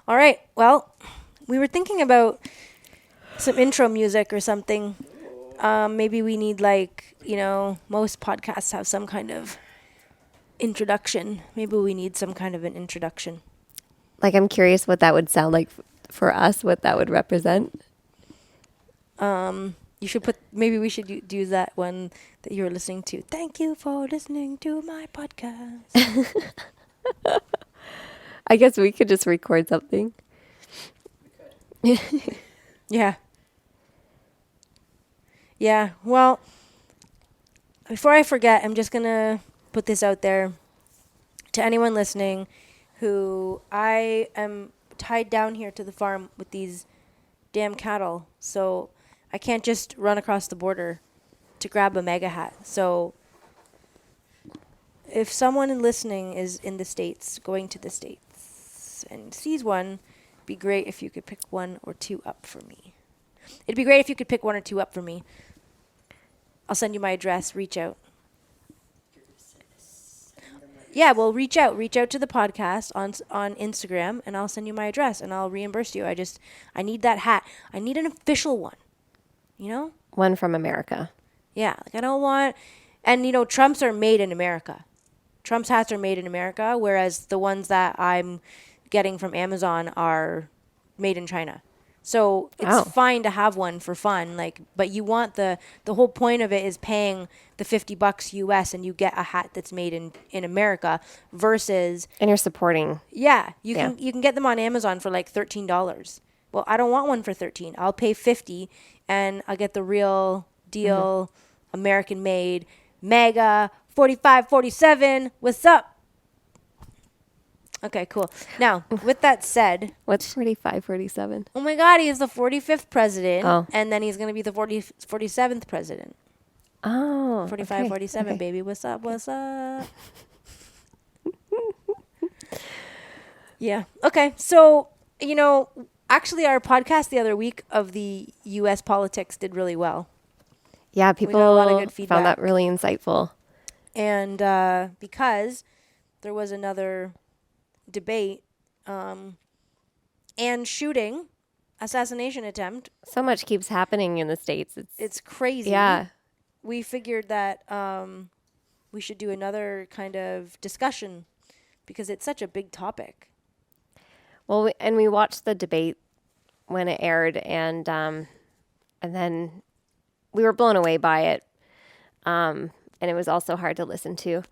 All right. Well, we were thinking about some intro music or something. Maybe we need most podcasts have some kind of introduction. Maybe we need some kind of an introduction. Like, I'm curious what that would sound like for us, what that would represent. You should maybe we should do that one that you were listening to. Thank you for listening to my podcast. I guess we could just record something. Yeah. Yeah. Well, before I forget, I'm just going to put this out there to anyone listening who I am tied down here to the farm with these damn cattle. So I can't just run across the border to grab a mega hat. So if someone listening is in the States, going to the States, and sees one, it'd be great if you could pick one or two up for me. It'd be great if you could pick one or two up for me. I'll send you my address. Reach out. Yeah, well, reach out. Reach out to the podcast on Instagram, and I'll send you my address, and I'll reimburse you. I need that hat. I need an official one. You know? One from America. Yeah, like I don't want, and Trump's are made in America. Trump's hats are made in America, whereas the ones that I'm getting from Amazon are made in China. So it's fine to have one for fun, but you want the whole point of it is paying the $50 US and you get a hat that's made in America versus. And you're supporting. Yeah, you can get them on Amazon for like $13. Well, I don't want one for 13. I'll pay 50 and I'll get the real deal, American made, mega 4547. What's up? Okay, cool. Now, with that said, What's 4547? oh my God, he is the 45th president, Oh. and then he's going to be the 47th president. Oh. 45, okay. 47, Okay. baby. What's up? What's up? Yeah. Okay. So, actually, our podcast the other week of the U.S. politics did really well. Yeah, We got a lot of people good feedback. found that really insightful. And because there was another debate and shooting, assassination attempt. So much keeps happening in the States. It's crazy. Yeah. We figured that we should do another kind of discussion because it's such a big topic. Well, we watched the debate when it aired, and then we were blown away by it. And it was also hard to listen to.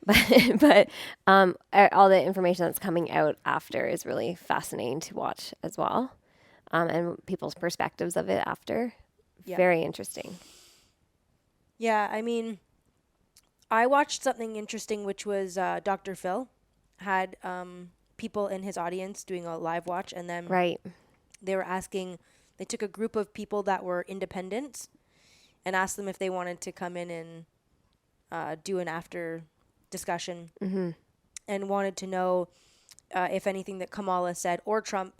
But all the information that's coming out after is really fascinating to watch as well. And people's perspectives of it after. Yeah. Very interesting. Yeah, I mean, I watched something interesting, which was Dr. Phil had people in his audience doing a live watch, and then Right. they took a group of people that were independents and asked them if they wanted to come in and do an after discussion and wanted to know if anything that Kamala said or Trump,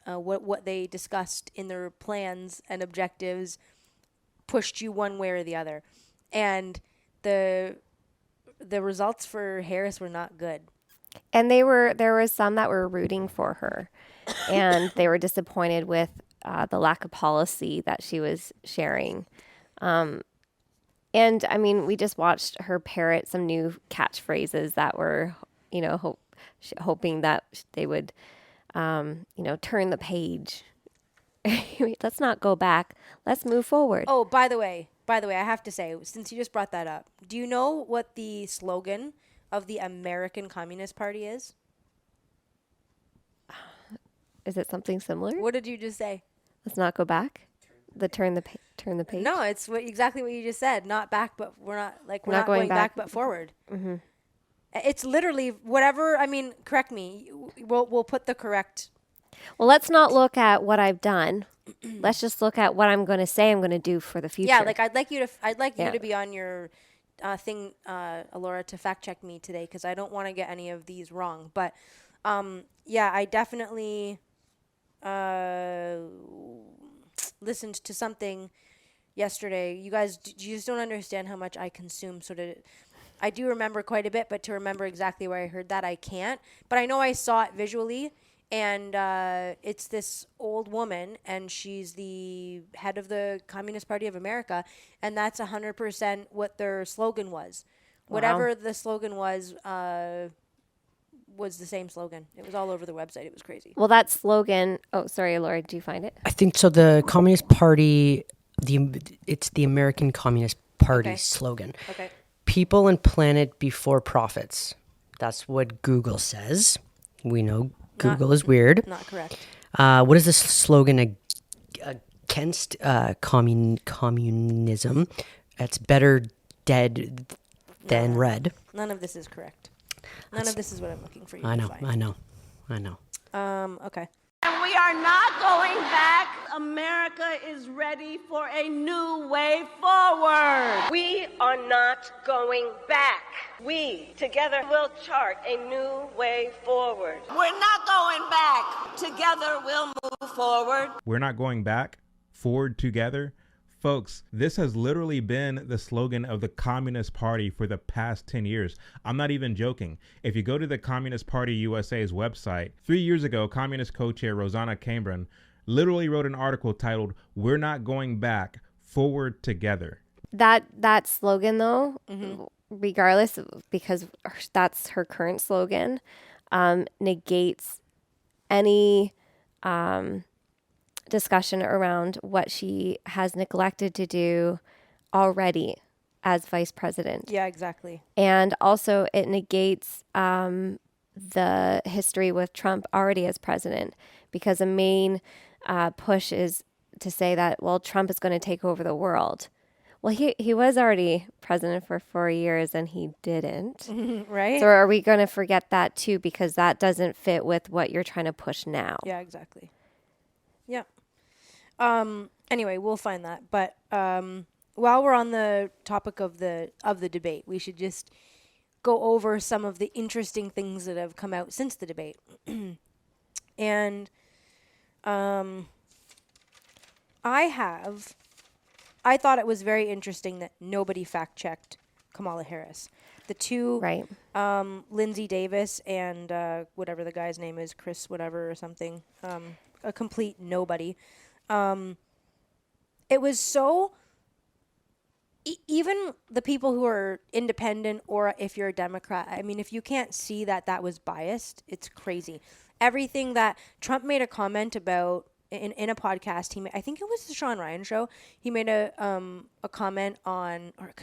what they discussed in their plans and objectives pushed you one way or the other. And the results for Harris were not good. And there was some that were rooting for her, and they were disappointed with the lack of policy that she was sharing. And I mean, we just watched her parrot some new catchphrases that were, hoping that they would, turn the page. Let's not go back. Let's move forward. Oh, by the way, I have to say, since you just brought that up, do you know what the slogan of the American Communist Party is? Is it something similar? What did you just say? Let's not go back. Turn the page. No, it's exactly what you just said. Not back, but we're not going back, back. but forward. Mm-hmm. It's literally whatever. I mean, correct me. We'll put the correct. Well, let's not look at what I've done. Let's just look at what I'm going to say I'm going to do for the future. Yeah, like I'd like you to be on your thing, Alora, to fact check me today because I don't want to get any of these wrong. But yeah, I definitely listened to something yesterday. You guys, you just don't understand how much I consume sort of I do remember quite a bit, but to remember exactly where I heard that, I can't. But I know I saw it visually, and it's this old woman, and she's the head of the Communist Party of America, and that's 100% what their slogan was. Whatever the slogan was the same slogan. It was all over the website. It was crazy. Well, that slogan. Oh, sorry, Laura. Do you find it? I think so. The Communist Party, it's the American Communist Party Okay. slogan. Okay. People and planet before profits. That's what Google says. We know Google is weird. Not correct. What is the slogan against communism? It's better dead than red. None of this is correct. None of this is what I'm looking for you I to know, find. I know. Okay. And we are not going back. America is ready for a new way forward. We are not going back. We together will chart a new way forward. We're not going back. Together we'll move forward. We're not going back. Forward together. Folks, this has literally been the slogan of the Communist Party for the past 10 years. I'm not even joking. If you go to the Communist Party USA's website, 3 years ago, Communist co-chair Rosanna Cambron literally wrote an article titled, "We're not going back, forward together." That slogan, though, regardless, because that's her current slogan, negates any discussion around what she has neglected to do already as vice president. Yeah, exactly. And also it negates the history with Trump already as president, because a main push is to say that, well, Trump is going to take over the world. Well, he was already president for 4 years and he didn't. Right? So are we going to forget that too, because that doesn't fit with what you're trying to push now? Yeah, exactly. Yeah. Anyway, we'll find that. But while we're on the topic of the debate, we should just go over some of the interesting things that have come out since the debate. And I thought it was very interesting that nobody fact-checked Kamala Harris. The two, Right. Lindsay Davis and whatever the guy's name is, Chris whatever or something, a complete nobody. It was so... even the people who are independent, or if you're a Democrat, I mean, if you can't see that that was biased, it's crazy. Everything that Trump made a comment about in a podcast, I think it was the Sean Ryan show. He made a comment on, or it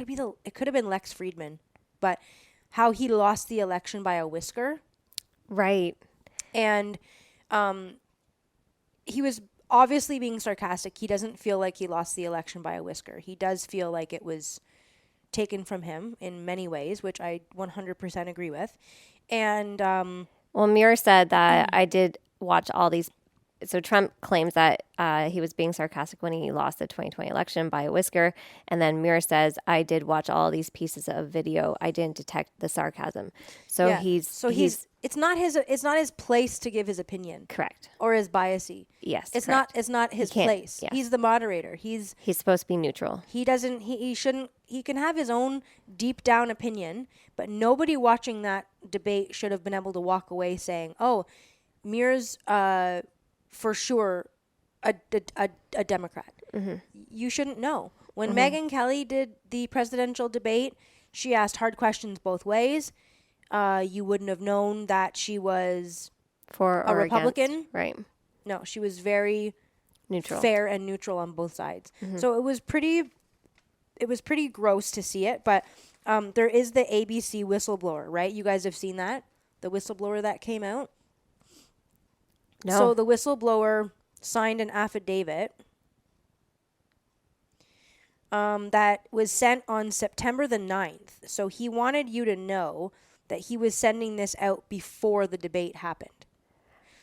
could have been Lex Friedman, but how he lost the election by a whisker. Right. And he was obviously being sarcastic. He doesn't feel like he lost the election by a whisker. He does feel like it was taken from him in many ways, which I 100% agree with. And Well, Muir said that I did watch all these. So Trump claims that he was being sarcastic when he lost the 2020 election by a whisker. And then Muir says, I did watch all these pieces of video. I didn't detect the sarcasm. So yeah. he's it's not his place to give his opinion correct. or his biasy. Yes. It's correct. not his can't- place. yeah. He's the moderator. He's supposed to be neutral. He doesn't, he shouldn't, he can have his own deep down opinion, but nobody watching that debate should have been able to walk away saying, oh, Muir's for sure a Democrat. You shouldn't know. When Megyn Kelly did the presidential debate, she asked hard questions both ways. You wouldn't have known that she was For a or Republican. against. Right. No, she was very Neutral. fair and neutral on both sides. So it was pretty gross to see it, but there is the ABC whistleblower, right? You guys have seen that? The whistleblower that came out? No. So the whistleblower signed an affidavit that was sent on September the 9th. So he wanted you to know that he was sending this out before the debate happened.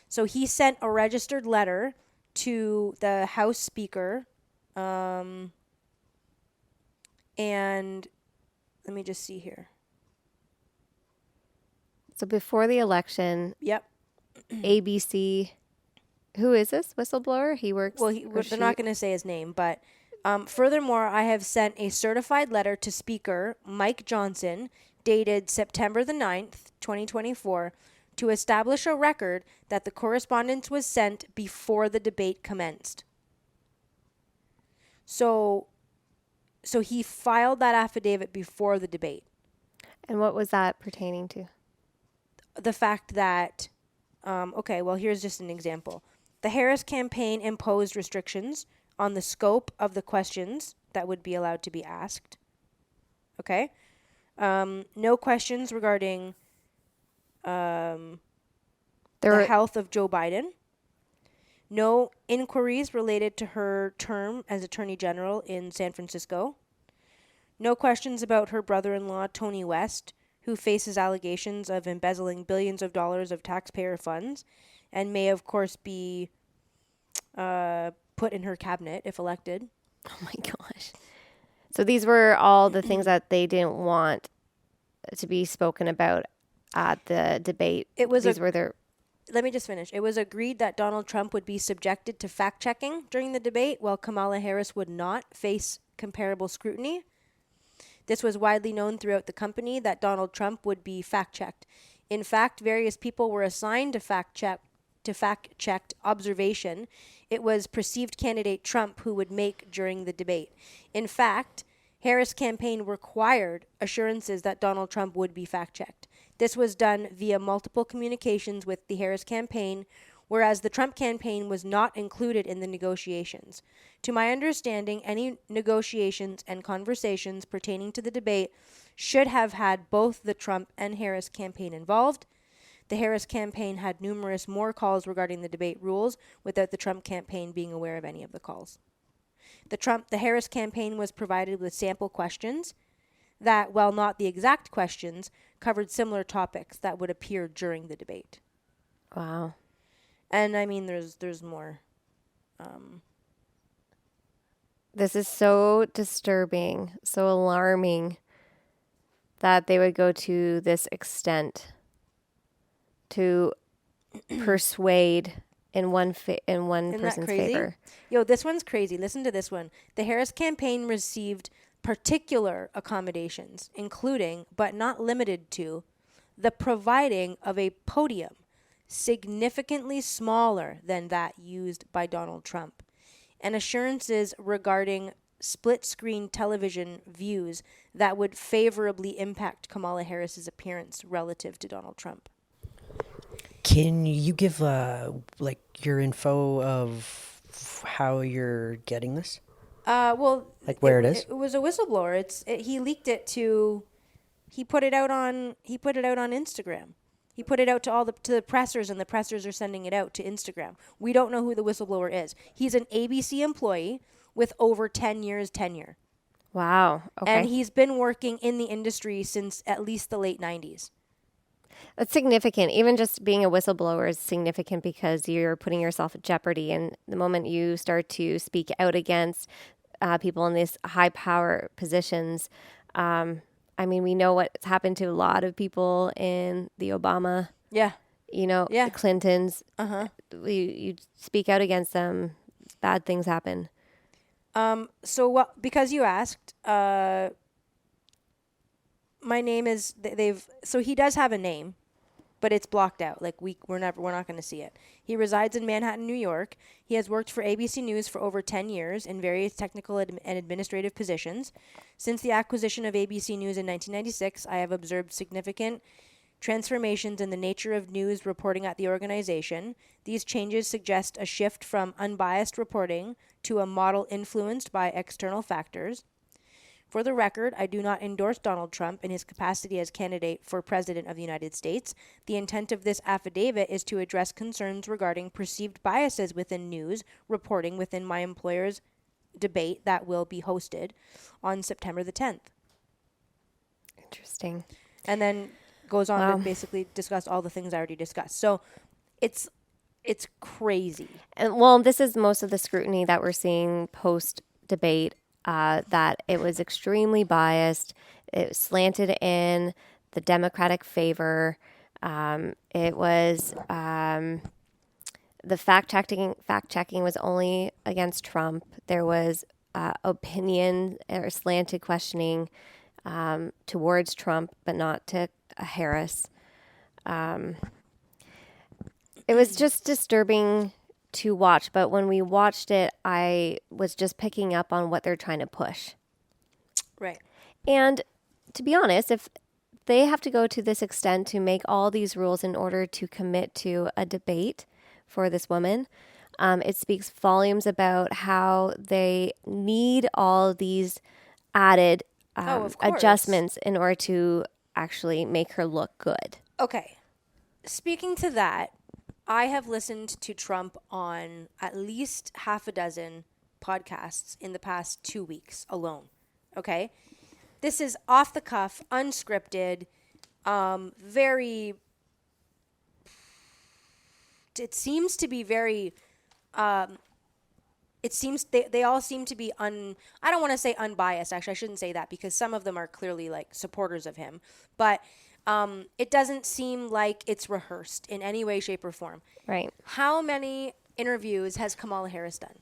So he sent a registered letter to the House Speaker, and let me just see here. So before the election, Yep. ABC, who is this whistleblower? He works. Well, or they're not going to say his name, but furthermore, I have sent a certified letter to Speaker Mike Johnson dated September the 9th, 2024, to establish a record that the correspondence was sent before the debate commenced. So he filed that affidavit before the debate. And what was that pertaining to? The fact that, here's just an example. The Harris campaign imposed restrictions on the scope of the questions that would be allowed to be asked. Okay? No questions regarding the health of Joe Biden. No inquiries related to her term as Attorney General in San Francisco. No questions about her brother-in-law, Tony West, who faces allegations of embezzling billions of dollars of taxpayer funds and may, of course, be put in her cabinet if elected. Oh my gosh. So these were all the things that they didn't want to be spoken about at the debate. Let me just finish. It was agreed that Donald Trump would be subjected to fact-checking during the debate, while Kamala Harris would not face comparable scrutiny. This was widely known throughout the company that Donald Trump would be fact-checked. In fact, various people were assigned to fact-checked observation. It was perceived candidate Trump who would make during the debate. In fact, Harris campaign required assurances that Donald Trump would be fact-checked. This was done via multiple communications with the Harris campaign, whereas the Trump campaign was not included in the negotiations. To my understanding, any negotiations and conversations pertaining to the debate should have had both the Trump and Harris campaign involved. The Harris campaign had numerous more calls regarding the debate rules without the Trump campaign being aware of any of the calls. The Harris campaign was provided with sample questions that, while not the exact questions, covered similar topics that would appear during the debate. Wow. And I mean, there's more. This is so disturbing, so alarming that they would go to this extent to persuade in one person's favor. Yo, this one's crazy. Listen to this one. The Harris campaign received particular accommodations, including, but not limited to, the providing of a podium significantly smaller than that used by Donald Trump, and assurances regarding split-screen television views that would favorably impact Kamala Harris's appearance relative to Donald Trump. Can you give your info of how you're getting this? Where it is? It was a whistleblower. He leaked it to. He put it out on Instagram. He put it out to the pressers, and the pressers are sending it out to Instagram. We don't know who the whistleblower is. He's an ABC employee with over 10 years tenure. Wow. Okay. And he's been working in the industry since at least the late 90s. That's significant. Even just being a whistleblower is significant because you're putting yourself at jeopardy. And the moment you start to speak out against people in these high power positions, we know what's happened to a lot of people in the Obama, the Clintons. You speak out against them, bad things happen. Because you asked, my name is, he does have a name, but it's blocked out. Like we're not going to see it. He resides in Manhattan, New York. He has worked for ABC News for over 10 years in various technical and administrative positions. Since the acquisition of ABC News in 1996, I have observed significant transformations in the nature of news reporting at the organization. These changes suggest a shift from unbiased reporting to a model influenced by external factors. For the record, I do not endorse Donald Trump in his capacity as candidate for President of the United States. The intent of this affidavit is to address concerns regarding perceived biases within news reporting within my employer's debate that will be hosted on September the 10th. Interesting. And then goes on to basically discuss all the things I already discussed. So it's crazy. And this is most of the scrutiny that we're seeing post-debate. That it was extremely biased. It slanted in the Democratic favor. It was the fact checking was only against Trump. There was opinion or slanted questioning towards Trump, but not to Harris. It was just disturbing to watch, but when we watched it, I was just picking up on what they're trying to push. Right. And to be honest, if they have to go to this extent to make all these rules in order to commit to a debate for this woman, it speaks volumes about how they need all these added Of course. adjustments in order to actually make her look good. Okay. Speaking to that, I have listened to Trump on at least half a dozen podcasts in the past 2 weeks alone. Okay? This is off the cuff, unscripted, very. It seems to be very. It seems they all seem to be I don't want to say unbiased. Actually, I shouldn't say that because some of them are clearly like supporters of him. But it doesn't seem like it's rehearsed in any way, shape, or form. Right. How many interviews has Kamala Harris done?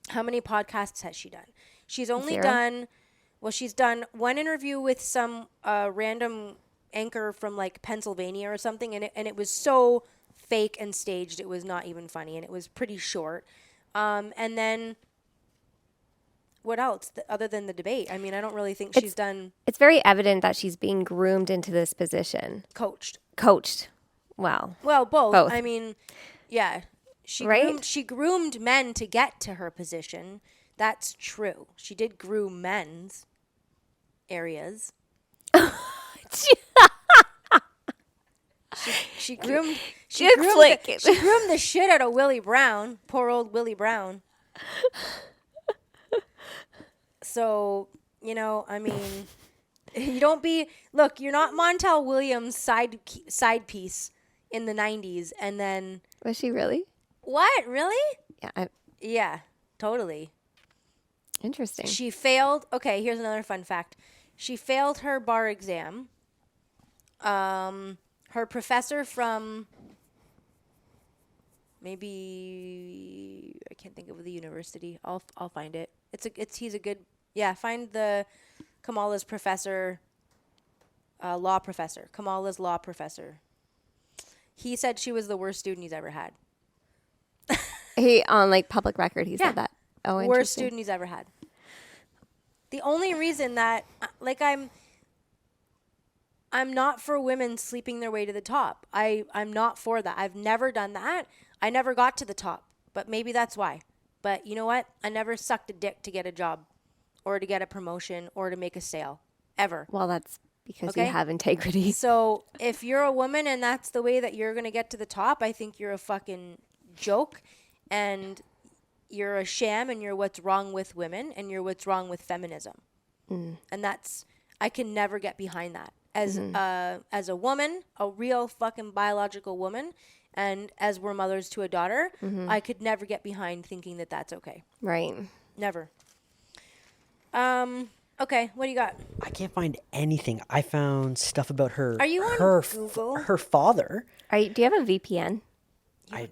How many podcasts has she done? She's only 0. done. Well, she's done one interview with some random anchor from like Pennsylvania or something, and it was so fake and staged. It was not even funny, and it was pretty short. And then what else other than the debate? I mean, I don't really think she's done It's very evident that she's being groomed into this position. coached. Coached. Wow. Well, both. Both. I mean, yeah. Right? She groomed men to get to her position. That's true. She did groom men's areas. She groomed Good flick. she groomed the shit out of Willie Brown. Poor old Willie Brown. So, I mean, you don't look, you're not Montel Williams' side piece in the 90s and then Was she really? what? Really? Yeah. Yeah, totally. Interesting. She failed. Okay, here's another fun fact. She failed her bar exam. Her professor from maybe I can't think of the university. I'll find it. He's a good find the Kamala's professor, law professor. Kamala's law professor. He said she was the worst student he's ever had. He on like public record he Yeah. said that. Oh, Worst interesting. student he's ever had. The only reason that I'm not for women sleeping their way to the top. I'm not for that. I've never done that. I never got to the top, but maybe that's why. But you know what? I never sucked a dick to get a job or to get a promotion or to make a sale ever. Well, that's because Okay. you have integrity. So if you're a woman and that's the way that you're going to get to the top, I think you're a fucking joke and you're a sham and you're what's wrong with women and you're what's wrong with feminism. And I can never get behind that. As a woman, a real fucking biological woman, and as we're mothers to a daughter, I could never get behind thinking that that's okay. Right. Never. Okay, what do you got? I can't find anything. I found stuff about her. Are you on her Google? her father. Do you have a VPN? I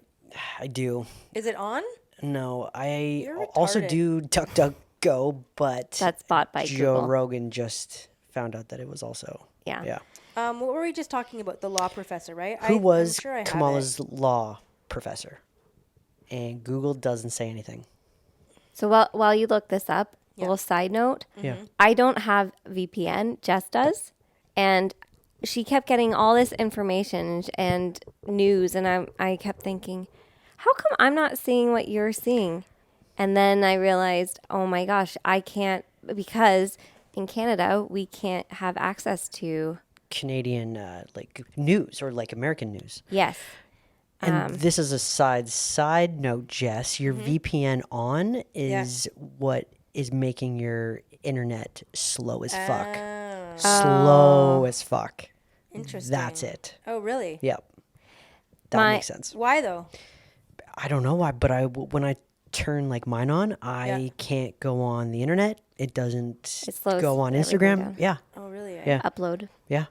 do. Is it on? No, I You're also retarded. do DuckDuckGo, but That's bought by Joe Google. Rogan just found out that it was also. Yeah. Yeah. What were we just talking about? The law professor, right? Who I'm was sure I have it. Kamala's law professor? And Google doesn't say anything. So while you look this up, a little side note. Yeah. I don't have VPN. Jess does, and she kept getting all this information and news, and I kept thinking, how come I'm not seeing what you're seeing? And then I realized, oh my gosh, I can't, because in Canada we can't have access to. Canadian like news or like American news. Yes. And this is a side note, Jess. Your VPN on is what is making your internet slow as fuck. Slow as fuck. Interesting. That's it. Oh, really? Yep. That makes sense. Why though? I don't know why, but when I turn like mine on, I can't go on the internet. It doesn't slows go on everything Instagram. down. Yeah. Oh, really? Yeah. Upload. Yeah.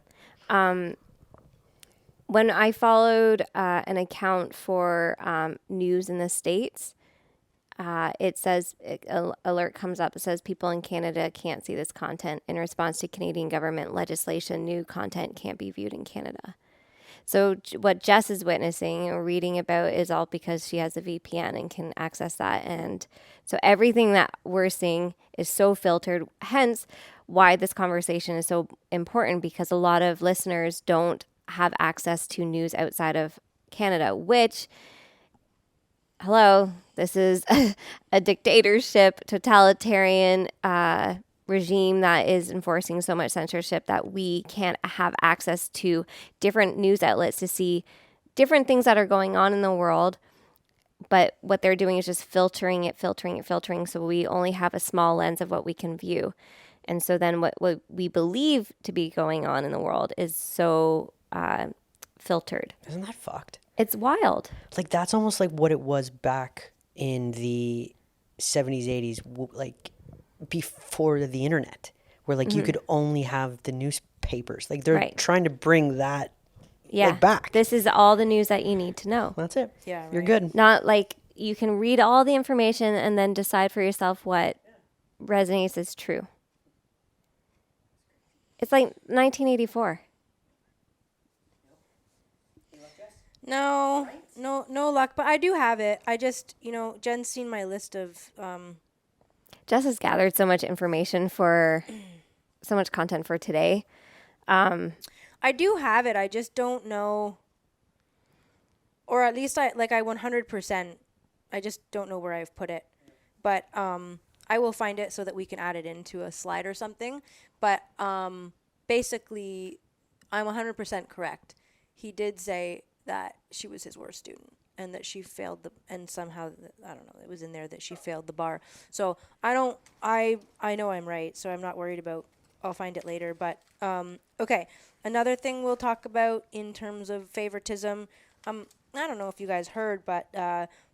When I followed an account for news in the States, it says alert comes up. It says people in Canada can't see this content. In response to Canadian government legislation, new content can't be viewed in Canada. So what Jess is witnessing or reading about is all because she has a VPN and can access that. And so everything that we're seeing is so filtered. Hence why this conversation is so important, because a lot of listeners don't have access to news outside of Canada, which, hello, this is a dictatorship, totalitarian regime that is enforcing so much censorship that we can't have access to different news outlets to see different things that are going on in the world. But what they're doing is just filtering it. So we only have a small lens of what we can view. And so then what we believe to be going on in the world is so filtered. Isn't that fucked? It's wild. Like, that's almost like what it was back in the 70s, 80s, like before the internet, where like you could only have the newspapers. Like, they're trying to bring that back. This is all the news that you need to know. That's it. Yeah, You're right. good. Not like you can read all the information and then decide for yourself what resonates as true. It's like 1984. No luck. But I do have it. I just, Jen's seen my list of. Jess has gathered so much information for so much content for today. I do have it. I just don't know. Or at least I 100%. I just don't know where I've put it. But I will find it so that we can add it into a slide or something. But basically, I'm 100% correct. He did say that she was his worst student and that she failed and somehow, I don't know, it was in there that she failed the bar. So I know I'm right, so I'm not worried about, I'll find it later. But, okay, another thing we'll talk about in terms of favoritism, I don't know if you guys heard, but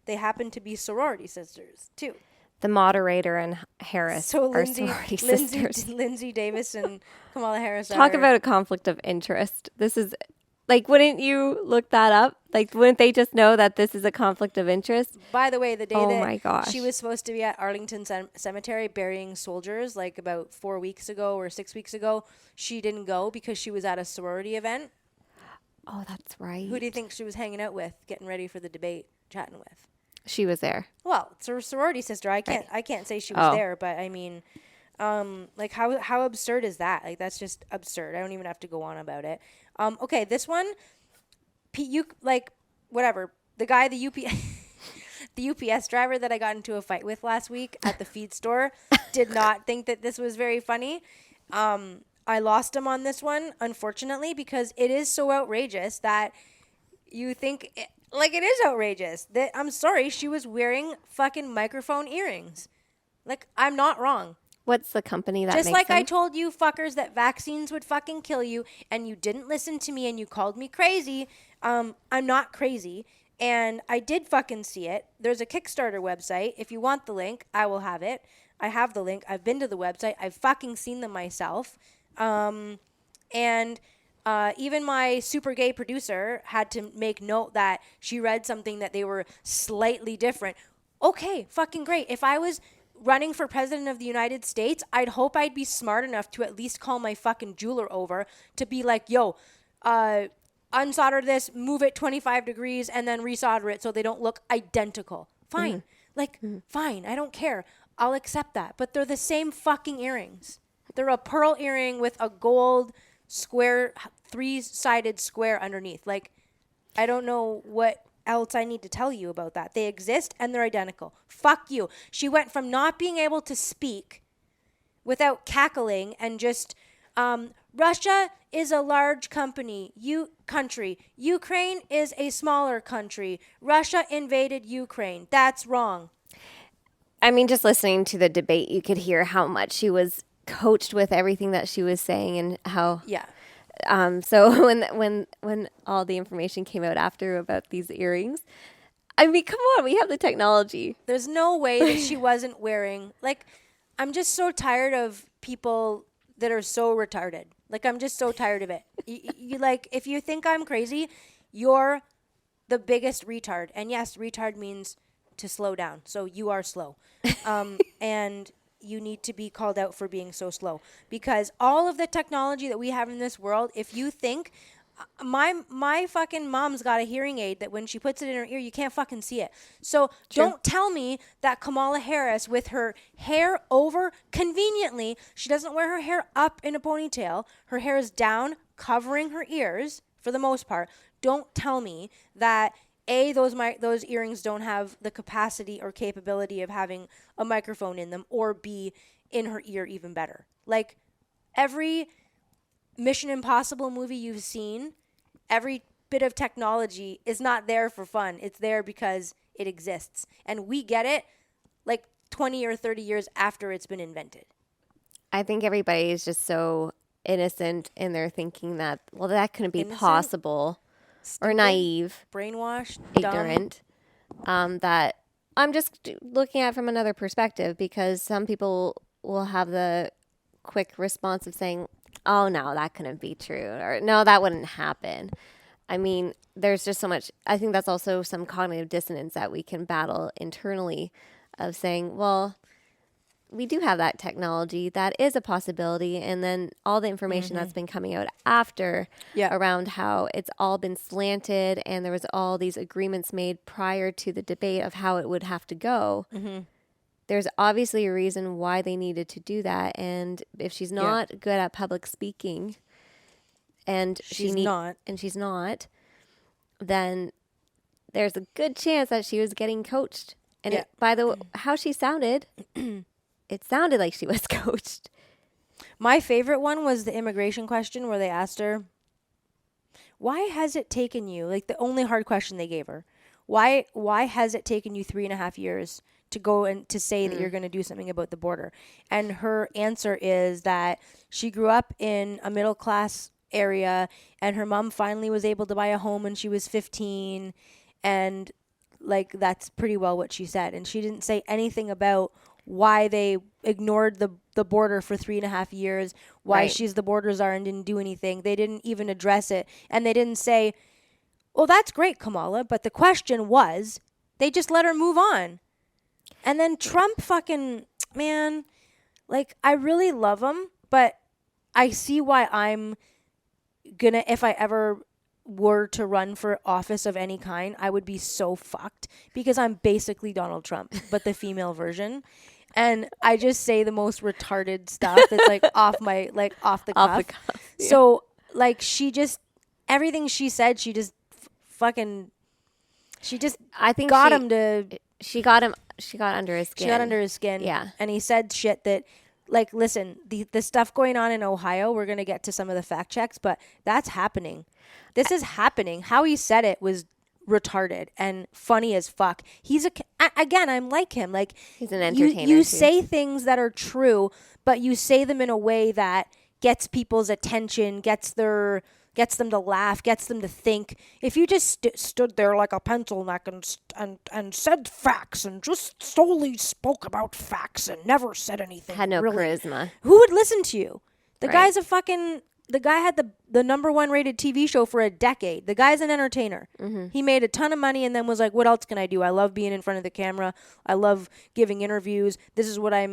they happen to be sorority sisters, too. The moderator and Harris are sorority sisters. Lindsay Davis and Kamala Harris. Talk about a conflict of interest. This is, like, wouldn't you look that up? Like, wouldn't they just know that this is a conflict of interest? By the way, the day my gosh. she was supposed to be at Arlington Cemetery burying soldiers, like about 4 weeks ago or 6 weeks ago, she didn't go because she was at a sorority event. Oh, that's right. Who do you think she was hanging out with, getting ready for the debate, chatting with? She was there. Well, it's her sorority sister. I can't say she was there, but I mean, like how absurd is that? Like, that's just absurd. I don't even have to go on about it. Okay, this one, whatever. The guy, the UPS driver that I got into a fight with last week at the feed store did not think that this was very funny. I lost him on this one, unfortunately, because it is so outrageous that you think it is outrageous. That, I'm sorry, she was wearing fucking microphone earrings. Like, I'm not wrong. What's the company that Just makes like them? I told you fuckers that vaccines would fucking kill you, and you didn't listen to me and you called me crazy. I'm not crazy, and I did fucking see it. There's a Kickstarter website. If you want the link, I will have it. I have the link. I've been to the website. I've fucking seen them myself. Even my super gay producer had to make note that she read something that they were slightly different. Okay, fucking great. If I was running for president of the United States, I'd hope I'd be smart enough to at least call my fucking jeweler over to be like, yo, unsolder this, move it 25 degrees, and then resolder it so they don't look identical. Fine. Fine. I don't care. I'll accept that. But they're the same fucking earrings. They're a pearl earring with a gold square, three-sided square underneath. Like, I don't know what else I need to tell you about that. They exist and they're identical. Fuck you. She went from not being able to speak without cackling and just, Russia is a large country. Ukraine is a smaller country. Russia invaded Ukraine. That's wrong. I mean, just listening to the debate, you could hear how much she was coached with everything that she was saying and how. Yeah. So when all the information came out after about these earrings, I mean, come on, we have the technology. There's no way that she wasn't wearing, like, I'm just so tired of people that are so retarded. Like, I'm just so tired of it. You like, if you think I'm crazy, you're the biggest retard. And yes, retard means to slow down. So you are slow. And you need to be called out for being so slow, because all of the technology that we have in this world, if you think my fucking mom's got a hearing aid that when she puts it in her ear, you can't fucking see it. So don't tell me that Kamala Harris, with her hair over, conveniently, she doesn't wear her hair up in a ponytail. Her hair is down, covering her ears for the most part. Don't tell me that those earrings don't have the capacity or capability of having a microphone in them, or be in her ear even better. Like, every Mission Impossible movie you've seen, every bit of technology is not there for fun. It's there because it exists. And we get it like 20 or 30 years after it's been invented. I think everybody is just so innocent in their thinking that, well, that couldn't be Innocent? possible. Stupid, Or naive, brainwashed, ignorant, that I'm just looking at from another perspective, because some people will have the quick response of saying, oh, no, that couldn't be true, or no, that wouldn't happen. I mean, there's just so much. I think that's also some cognitive dissonance that we can battle internally, of saying, well, we do have that technology, that is a possibility, and then all the information that's been coming out after around how it's all been slanted, and there was all these agreements made prior to the debate of how it would have to go. There's obviously a reason why they needed to do that, and if she's not good at public speaking, and she's not, then there's a good chance that she was getting coached. And by the how she sounded, it sounded like she was coached. My favorite one was the immigration question, where they asked her, why has it taken you, like the only hard question they gave her, why has it taken you 3.5 years to go and to say that you're going to do something about the border? And her answer is that she grew up in a middle class area, and her mom finally was able to buy a home when she was 15, and like that's pretty well what she said. And she didn't say anything about why they ignored the border for 3.5 years, why she's the border czar and didn't do anything. They didn't even address it. And they didn't say, well, that's great, Kamala, but the question was, they just let her move on. And then Trump fucking, man, like, I really love him, but I see why I'm gonna, if I ever were to run for office of any kind, I would be so fucked, because I'm basically Donald Trump, but the female version. And I just say the most retarded stuff that's like off the cuff. Yeah. So like, she just, everything she said, she just I think got him to, she got under his skin. she got under his skin. Yeah. And he said shit that, like, listen, the stuff going on in Ohio, we're going to get to some of the fact checks, but that's happening. This is happening. How he said it was retarded and funny as fuck. He's again, I'm like him. Like, he's an entertainer. You too. say things that are true, but you say them in a way that gets people's attention, gets them to laugh, gets them to think. If you just stood there like a pencil neck and said facts and just solely spoke about facts and never said anything, had no really, charisma, who would listen to you? The Right. guy's the guy had the number one rated TV show for a decade. The guy's an entertainer. He made a ton of money and then was like, what else can I do? I love being in front of the camera. I love giving interviews. This is what I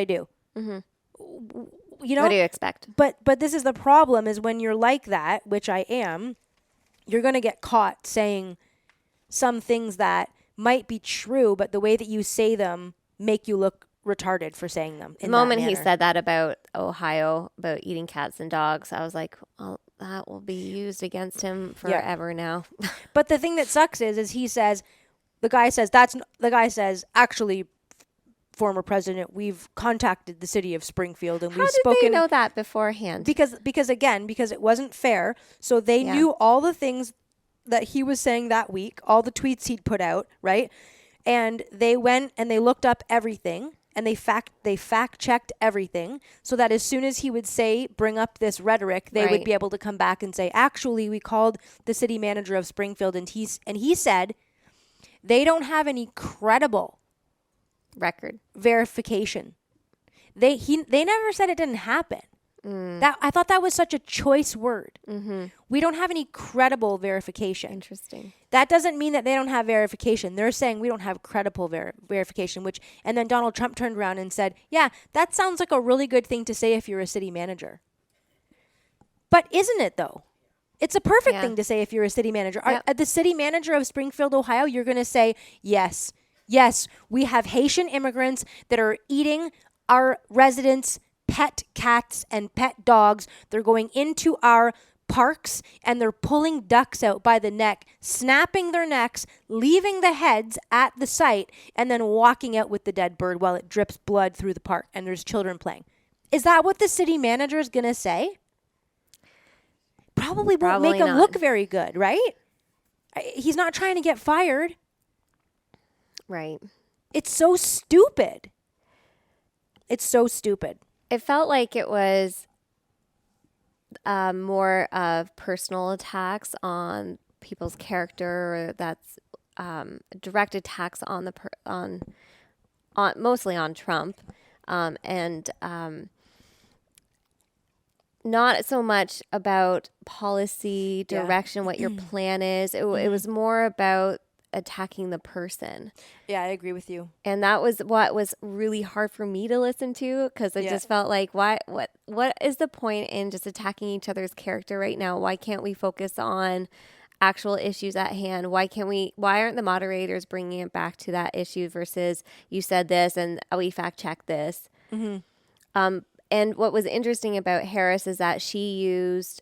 do. You know, what do you expect? But this is the problem, is when you're like that, which I am, you're going to get caught saying some things that might be true, but the way that you say them make you look retarded for saying them. The moment he said that about Ohio, about eating cats and dogs, I was like, well, that will be used against him forever now. But the thing that sucks is the guy says, actually, former president, we've contacted the city of Springfield and How we've did spoken. they know that beforehand? Because it wasn't fair. So they knew all the things that he was saying that week, all the tweets he'd put out, right? And they went and they looked up everything and they fact checked everything, so that as soon as he would bring up this rhetoric, they would be able to come back and say, actually, we called the city manager of Springfield and he said they don't have any credible record verification. They never said it didn't happen. That I thought that was such a choice word. We don't have any credible verification. Interesting. That doesn't mean that they don't have verification. They're saying we don't have credible verification, and then Donald Trump turned around and said, yeah, that sounds like a really good thing to say if you're a city manager. But isn't it, though? It's a perfect thing to say if you're a city manager. Yep. The city manager of Springfield, Ohio, you're going to say, yes, we have Haitian immigrants that are eating our residents' pet cats and pet dogs. They're going into our parks and they're pulling ducks out by the neck, snapping their necks, leaving the heads at the site, and then walking out with the dead bird while it drips blood through the park and there's children playing. Is that what the city manager is going to say? Probably won't make him look very good, right? He's not trying to get fired. Right. It's so stupid. It's so stupid. It felt like it was more of personal attacks on people's character. Or that's direct attacks on on mostly on Trump, and not so much about policy direction, what your plan is. It was more about attacking the person. Yeah, I agree with you. And that was what was really hard for me to listen to, because I just felt like, what is the point in just attacking each other's character right now? Why can't we focus on actual issues at hand? Why aren't the moderators bringing it back to that issue versus you said this and we fact checked this? And what was interesting about Harris is that she used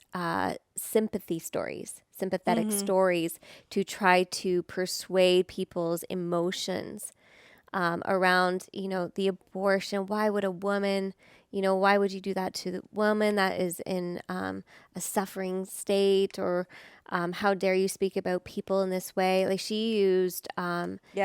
sympathetic stories to try to persuade people's emotions around, the abortion. Why would a woman, why would you do that to the woman that is in a suffering state? Or how dare you speak about people in this way? Like, she used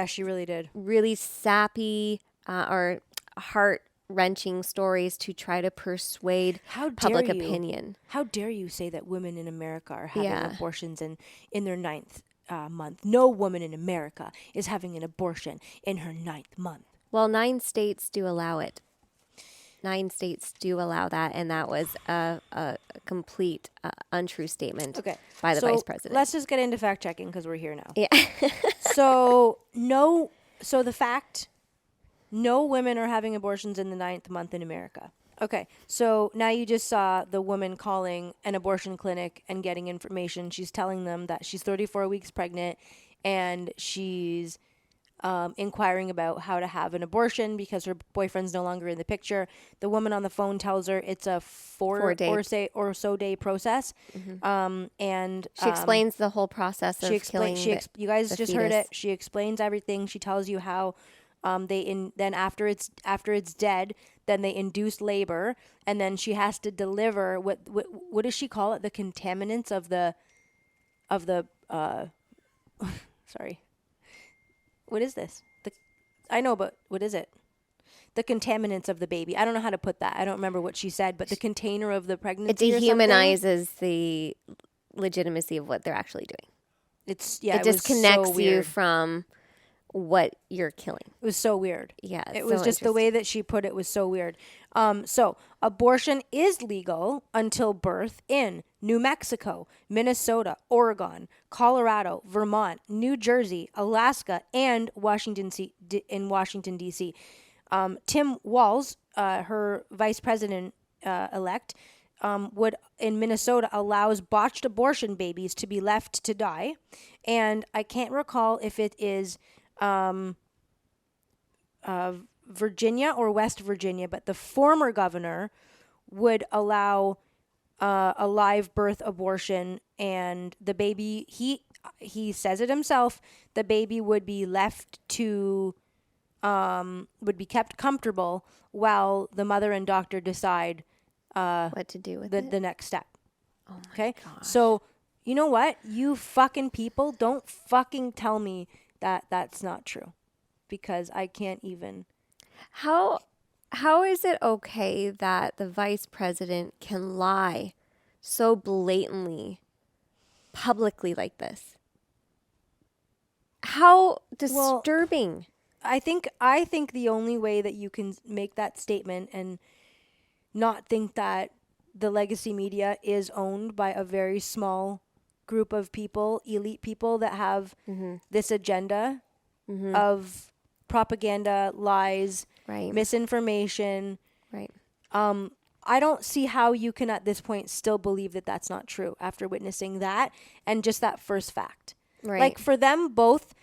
She really did. really sappy or heart-wrenching stories to try to persuade public opinion. How dare you say that women in America are having abortions in their 9th month? No woman in America is having an abortion in her 9th month. Well, 9 states do allow it. 9 states do allow that, and that was a complete untrue statement by the vice president. Let's just get into fact checking because we're here now. Yeah. So the fact, no women are having abortions in the 9th month in America. Okay, so now you just saw the woman calling an abortion clinic and getting information. She's telling them that she's 34 weeks pregnant and she's inquiring about how to have an abortion because her boyfriend's no longer in the picture. The woman on the phone tells her it's a 4 or so day process. And she explains the whole process of killing you guys the just fetus. heard it. She explains everything. She tells you how then after it's dead, then they induce labor, and then she has to deliver what does she call it? The contaminants of the sorry. What is this? I know, but what is it? The contaminants of the baby. I don't know how to put that. I don't remember what she said, but the container of the pregnancy. It dehumanizes the legitimacy of what they're actually doing. It disconnects you from what you're killing. It was so weird. Yeah. It was just the way that she put it was so weird. So abortion is legal until birth in New Mexico, Minnesota, Oregon, Colorado, Vermont, New Jersey, Alaska, and Washington D.C. Tim Walz, her vice president elect, would in Minnesota allows botched abortion babies to be left to die, and I can't recall if it is Virginia or West Virginia, but the former governor would allow a live birth abortion, and the baby, he says it himself, the baby would be left to would be kept comfortable while the mother and doctor decide what to do with the next step. Oh my okay gosh. So you know what, you fucking people, don't fucking tell me that that's not true, because I can't even. How is it okay that the vice president can lie so blatantly, publicly like this? How disturbing. I think the only way that you can make that statement and not think that the legacy media is owned by a very small group of people, elite people that have this agenda of propaganda, lies, Right. misinformation. Right. I don't see how you can at this point still believe that that's not true after witnessing that and just that first fact. Right. Like for them both,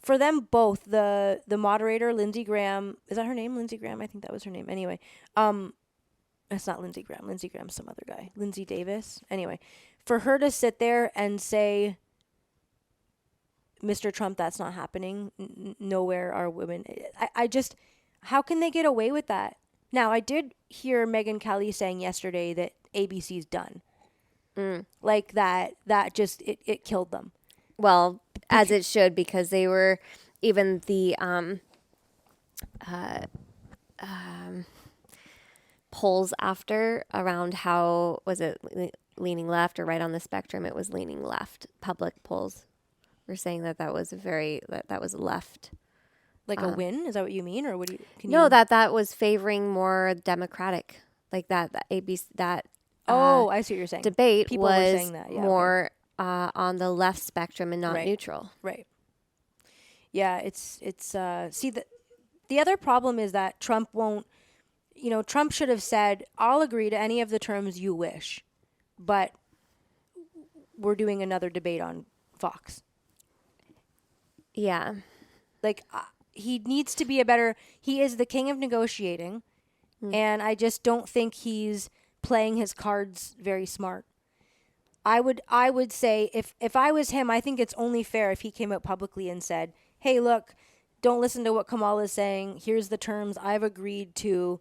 the moderator Lindsey Graham, is that her name? Lindsey Graham, I think that was her name. Anyway, it's not Lindsey Graham. Lindsey Graham's some other guy. Lindsay Davis. Anyway, for her to sit there and say, Mr. Trump, that's not happening. Nowhere are women. I just, how can they get away with that? Now, I did hear Megyn Kelly saying yesterday that ABC's done. Like that just, it killed them. Well, as it should, because they were even the polls after around how was it leaning left or right on the spectrum? It was leaning left. Public polls were saying that was that was left. Like a win? Is that what you mean? Or what do you, No, that was favoring more Democratic, like that ABC that. Oh, I see what you're saying. Debate People were was saying that, yeah, more on the left spectrum and not Right. neutral. Right. Yeah, it's see the other problem is that Trump won't, Trump should have said, I'll agree to any of the terms you wish, but we're doing another debate on Fox. Yeah. Like he needs to be he is the king of negotiating, and I just don't think he's playing his cards very smart. I would say if I was him, I think it's only fair if he came out publicly and said, "Hey, look, don't listen to what Kamala is saying. Here's the terms. I've agreed to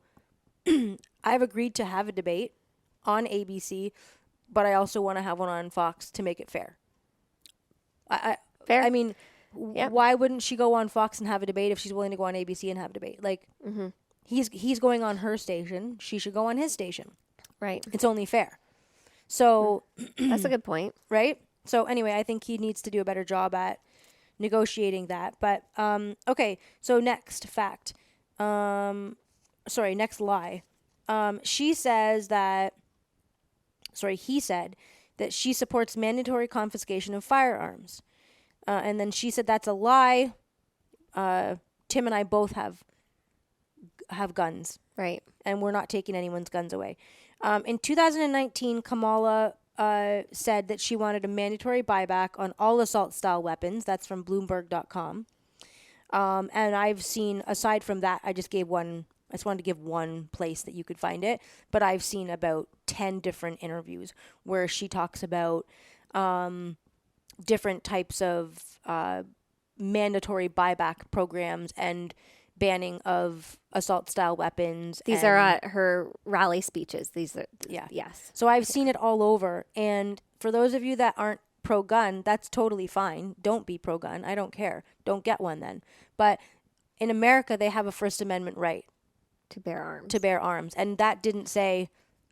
have a debate on ABC, but I also want to have one on Fox to make it fair." Fair. I mean, Yep. why wouldn't she go on Fox and have a debate if she's willing to go on ABC and have a debate? Like, he's going on her station. She should go on his station. Right. It's only fair. So, That's a good point. right? So anyway, I think he needs to do a better job at negotiating that. But okay, so next fact. Next lie. He said that she supports mandatory confiscation of firearms. And then she said that's a lie. Tim and I both have guns, Right. and we're not taking anyone's guns away. In 2019, Kamala said that she wanted a mandatory buyback on all assault-style weapons. That's from Bloomberg.com. And I've seen, aside from that, I just wanted to give one place that you could find it. But I've seen about 10 different interviews where she talks about different types of mandatory buyback programs and banning of assault-style weapons. These are at her rally speeches. These are Yeah. Yes. So I've seen it all over. And for those of you that aren't pro-gun, that's totally fine. Don't be pro-gun. I don't care. Don't get one then. But in America, they have a First Amendment right To bear arms. to bear arms. And that didn't say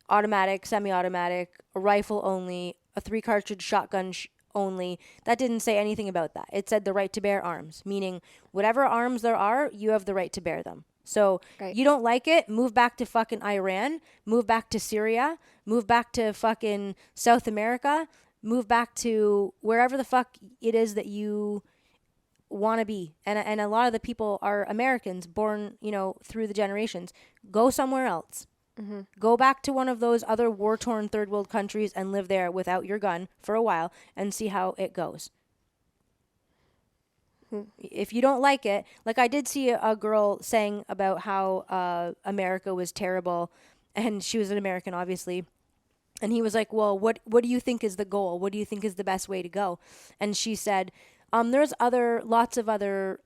automatic, semi-automatic, a rifle only, a 3-cartridge shotgun only. That didn't say anything about that. It said the right to bear arms, meaning whatever arms there are, you have the right to bear them. So Right. you don't like it, move back to fucking Iran, move back to Syria, move back to fucking South America, move back to wherever the fuck it is that you want to be. And a lot of the people are Americans born, through the generations. Go somewhere else. Go back to one of those other war-torn third world countries and live there without your gun for a while and see how it goes. If you don't like it, like I did see a girl saying about how America was terrible, and she was an American, obviously. And he was like, well, what do you think is the goal? What do you think is the best way to go? And she said, there's lots of other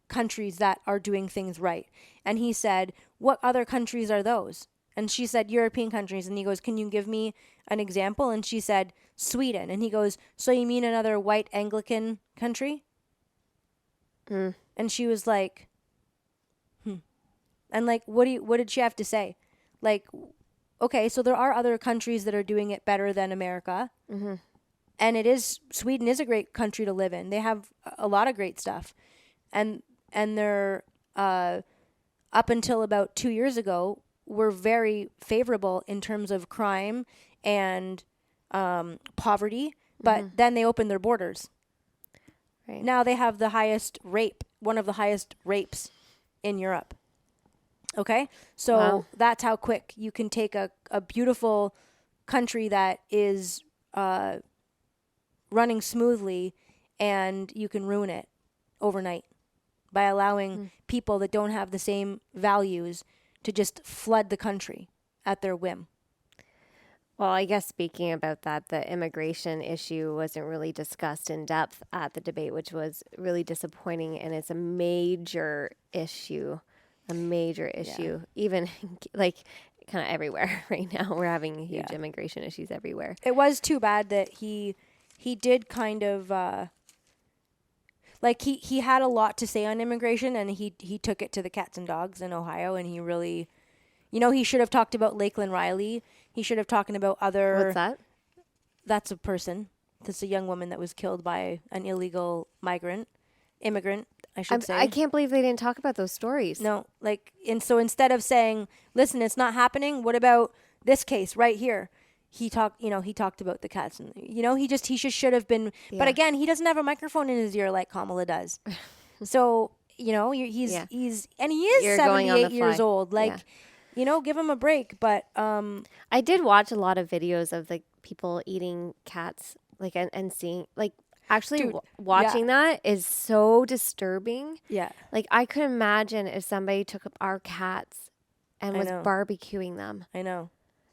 countries that are doing things right. And he said, what other countries are those? And she said, European countries. And he goes, can you give me an example? And she said, Sweden. And he goes, so you mean another white Anglican country? And she was like, And like, what did she have to say? Like, okay, so there are other countries that are doing it better than America. And Sweden is a great country to live in. They have a lot of great stuff. And they're, up until about 2 years ago, were very favorable in terms of crime and poverty, but then they opened their borders. Right. Now they have the highest rape, one of the highest rapes in Europe. Okay? So Wow. that's how quick you can take a beautiful country that is running smoothly, and you can ruin it overnight by allowing people that don't have the same values to just flood the country at their whim. Well, I guess speaking about that, the immigration issue wasn't really discussed in depth at the debate, which was really disappointing. And it's a major issue, even like kind of everywhere right now. We're having huge immigration issues everywhere. It was too bad that he did kind of like he had a lot to say on immigration, and he took it to the cats and dogs in Ohio, and he really, he should have talked about Lakeland Riley. He should have talked about other. What's that? That's a person. That's a young woman that was killed by an illegal immigrant, I should say. I can't believe they didn't talk about those stories. No, and so instead of saying, "Listen, it's not happening," what about this case right here? He talked about the cats, and he just should have been. Yeah. But again, he doesn't have a microphone in his ear like Kamala does. So he's Yeah. and he is You're going on the 78 years fly. old. Give him a break. But I did watch a lot of videos of like people eating cats, like and seeing like actually Dude, watching that is so disturbing. yeah, Like I could imagine if somebody took up our cats and I was know. barbecuing them I know.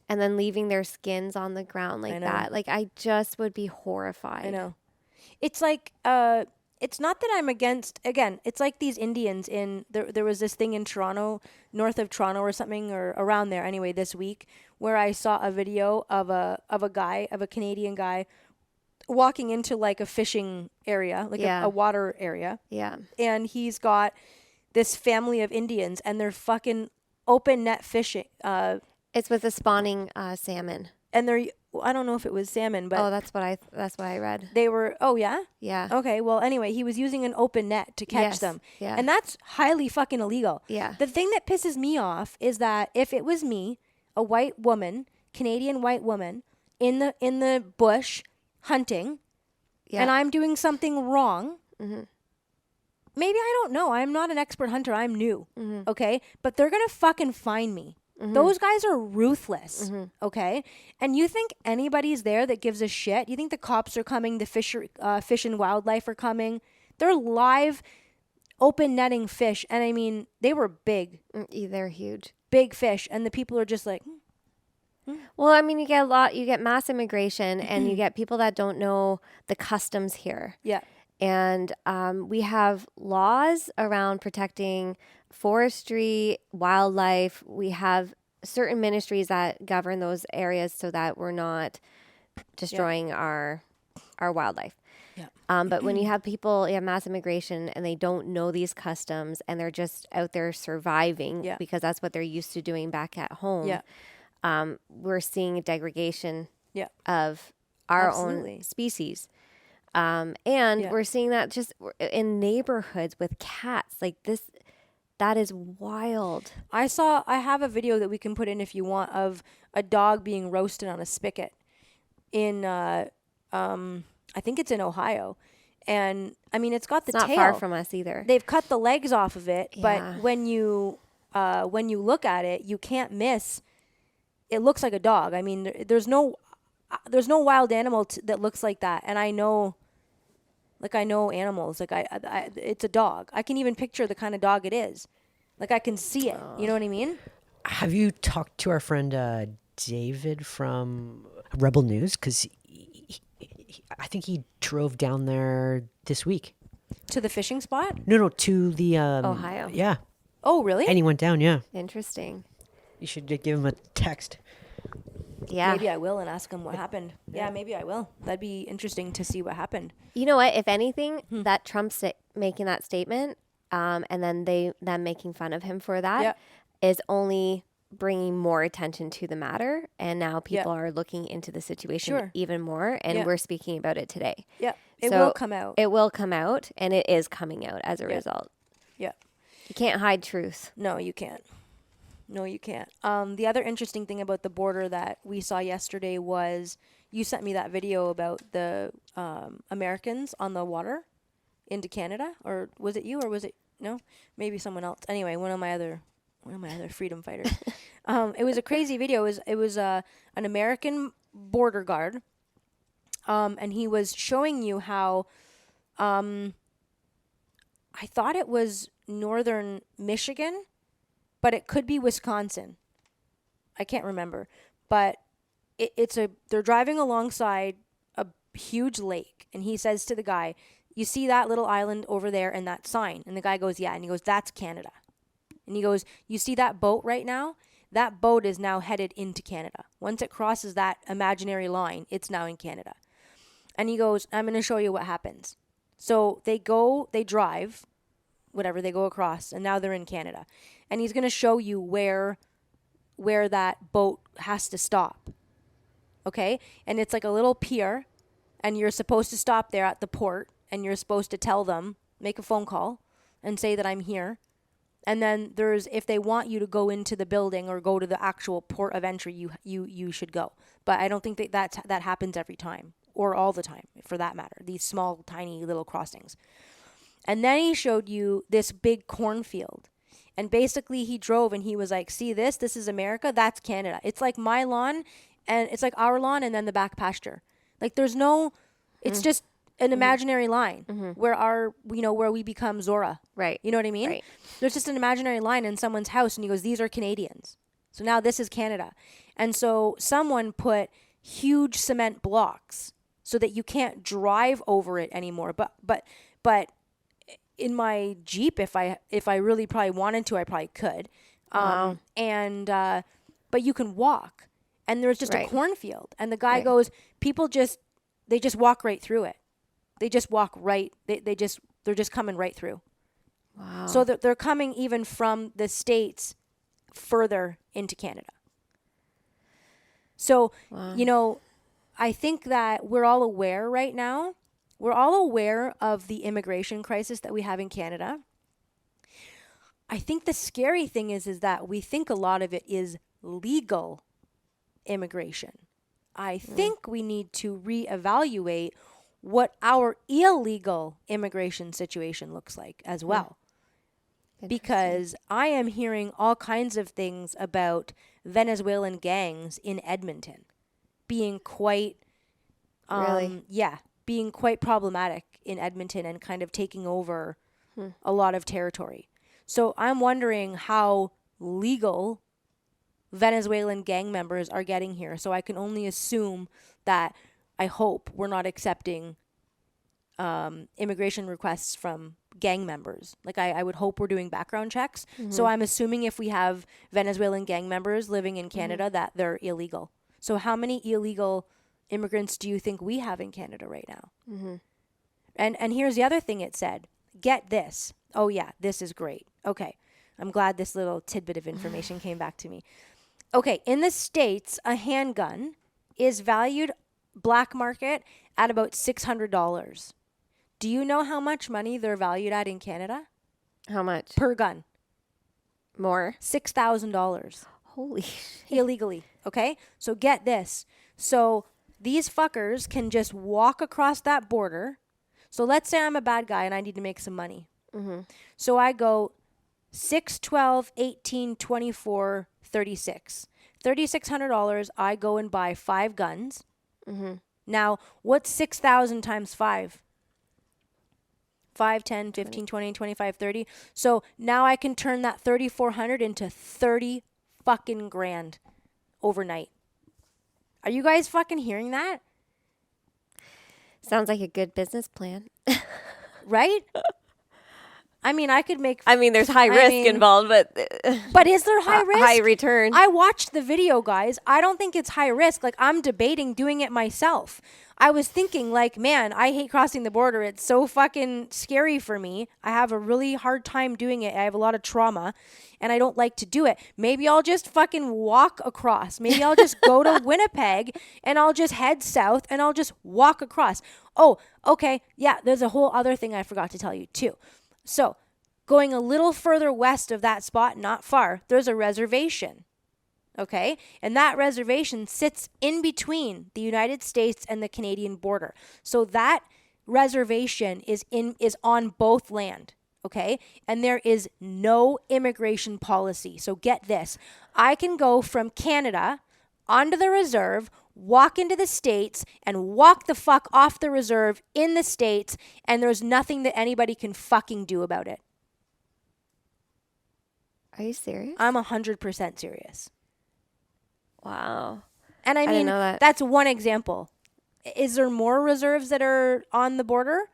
and then leaving their skins on the ground like know. that. Like I just would be horrified. I know. It's like it's not that I'm against. Again, it's like these Indians in there was this thing in Toronto, north of Toronto or something, or around there anyway, this week, where I saw a video of a Canadian guy walking into like a fishing area, like Yeah. a water area, Yeah. and he's got this family of Indians, and they're fucking open net fishing, It's with the spawning salmon. and they're, I don't know if it was salmon, but Oh, that's what I read. they were, oh yeah? Yeah. Okay, well, anyway, he was using an open net to catch Yes, them. yeah. And that's highly fucking illegal. Yeah. The thing that pisses me off is that if it was me, a white woman, Canadian white woman, in the bush hunting, Yeah. and I'm doing something wrong, maybe I don't know. I'm not an expert hunter. I'm new. Okay? But they're going to fucking find me. Those guys are ruthless. Okay? And you think anybody's there that gives a shit? You think the cops are coming? The Fish and Wildlife are coming? They're live open netting fish. And I mean, they were big They're huge. fish. And the people are just like, Well, I mean, you get mass immigration and you get people that don't know the customs here. yeah. And we have laws around protecting forestry, wildlife. We have certain ministries that govern those areas so that we're not destroying our wildlife. Yeah. But when you have mass immigration and they don't know these customs and they're just out there surviving Yeah. because that's what they're used to doing back at home, Yeah. we're seeing a degradation Yeah. of our Absolutely. own species. And Yeah. we're seeing that just in neighborhoods with cats. Like this, that is wild. I have a video that we can put in if you want of a dog being roasted on a spigot in I think it's in Ohio. And I mean, it's got the It's not tail. far from us either. They've cut the legs off of it, Yeah. but when you look at it, you can't miss. It looks like a dog. I mean, there's no wild animal that looks like that. And I know animals. Like it's a dog. I can even picture the kind of dog it is. Like I can see it. You know what I mean? Have you talked to our friend David from Rebel News? Because I think he drove down there this week. To the fishing spot? No, to the Ohio. Yeah, Oh, really? and he went down. Yeah, Interesting. you should give him a text. Yeah. Maybe I will and ask him what happened. Yeah, maybe I will. That'd be interesting to see what happened. You know what? If anything, Hmm. that Trump's making that statement, and then them making fun of him for that, is only bringing more attention to the matter. And now people are looking into the situation Sure. even more, and Yeah. we're speaking about it today. Yeah, it So will come out. It will come out, and it is coming out as a result. Yeah. You can't hide truth. No, you can't. No, you can't. The other interesting thing about the border that we saw yesterday was you sent me that video about the Americans on the water into Canada, or was it you, or was it no? Maybe someone else. Anyway, one of my other freedom fighters. It was a crazy video. It was an American border guard, and he was showing you how. I thought it was northern Michigan, but it could be Wisconsin. I can't remember. But they're driving alongside a huge lake, and he says to the guy, "You see that little island over there and that sign?" And the guy goes, "Yeah." And he goes, "That's Canada." And he goes, "You see that boat right now? That boat is now headed into Canada. Once it crosses that imaginary line, it's now in Canada." And he goes, "I'm going to show you what happens." So they drive, whatever, they go across, and now they're in Canada. And he's going to show you where that boat has to stop. Okay? And it's like a little pier, and you're supposed to stop there at the port, and you're supposed to tell them, make a phone call, and say that I'm here. And then if they want you to go into the building or go to the actual port of entry, you should go. But I don't think that happens every time, or all the time, for that matter. These small, tiny little crossings. And then he showed you this big cornfield. And basically he drove and he was like, "See this? This is America. That's Canada. It's like my lawn, and it's like our lawn, and then the back pasture. Like there's no, it's just an imaginary line where where we become Zora. Right. You know what I mean? Right. There's just an imaginary line in someone's house, and he goes, "These are Canadians. So now this is Canada." And so someone put huge cement blocks so that you can't drive over it anymore. But in my Jeep, if I really probably wanted to, I probably could. Wow. But you can walk, and there's just a Right. cornfield, and the guy Right. goes, people just walk right through it. They just walk right. They're just coming right through. Wow. So they're coming even from the States further into Canada. So, I think that we're all aware right now. We're all aware of the immigration crisis that we have in Canada. I think the scary thing is that we think a lot of it is legal immigration. I think we need to reevaluate what our illegal immigration situation looks like as well. Because I am hearing all kinds of things about Venezuelan gangs in Edmonton being quite, Really? being quite problematic in Edmonton and kind of taking over a lot of territory. So I'm wondering how legal Venezuelan gang members are getting here. So I can only assume that I hope we're not accepting immigration requests from gang members. Like I would hope we're doing background checks. So I'm assuming if we have Venezuelan gang members living in Canada that they're illegal. So how many illegal immigrants do you think we have in Canada right now? And here's the other thing it said. Get this. Oh yeah, this is great. Okay. I'm glad this little tidbit of information came back to me. Okay, in the States, a handgun is valued black market at about $600. Do you know how much money they're valued at in Canada? How much? Per gun. More? $6,000. Holy shit. Illegally. Okay? So get this. So these fuckers can just walk across that border. So let's say I'm a bad guy and I need to make some money. So I go 6, 12, 18, 24, 36. $3,600, I go and buy 5 guns. Now, what's 6,000 times 5? 5, 10, 15, 20, 25, 30. So now I can turn that 3,400 into 30 fucking grand overnight. Are you guys fucking hearing that? Sounds like a good business plan. Right? I mean, I could make... I mean, there's high risk involved, but But is there high risk? high return. I watched the video, guys. I don't think it's high risk. Like, I'm debating doing it myself. I was thinking, like, man, I hate crossing the border. It's so fucking scary for me. I have a really hard time doing it. I have a lot of trauma, and I don't like to do it. Maybe I'll just fucking walk across. Maybe I'll just go to Winnipeg, and I'll just head south, and I'll just walk across. Oh, okay. Yeah, there's a whole other thing I forgot to tell you, too. So, Going a little further west of that spot, not far, there's a reservation. Okay? And that reservation sits in between the United States and the Canadian border. So that reservation is on both land. Okay? And there is no immigration policy. So get this. I can go from Canada onto the reserve, walk into the States, and walk the fuck off the reserve in the States, and there's nothing that anybody can fucking do about it. Are you serious? I'm 100% serious. Wow. And I didn't mean, know that. that's one example. Is there more reserves that are on the border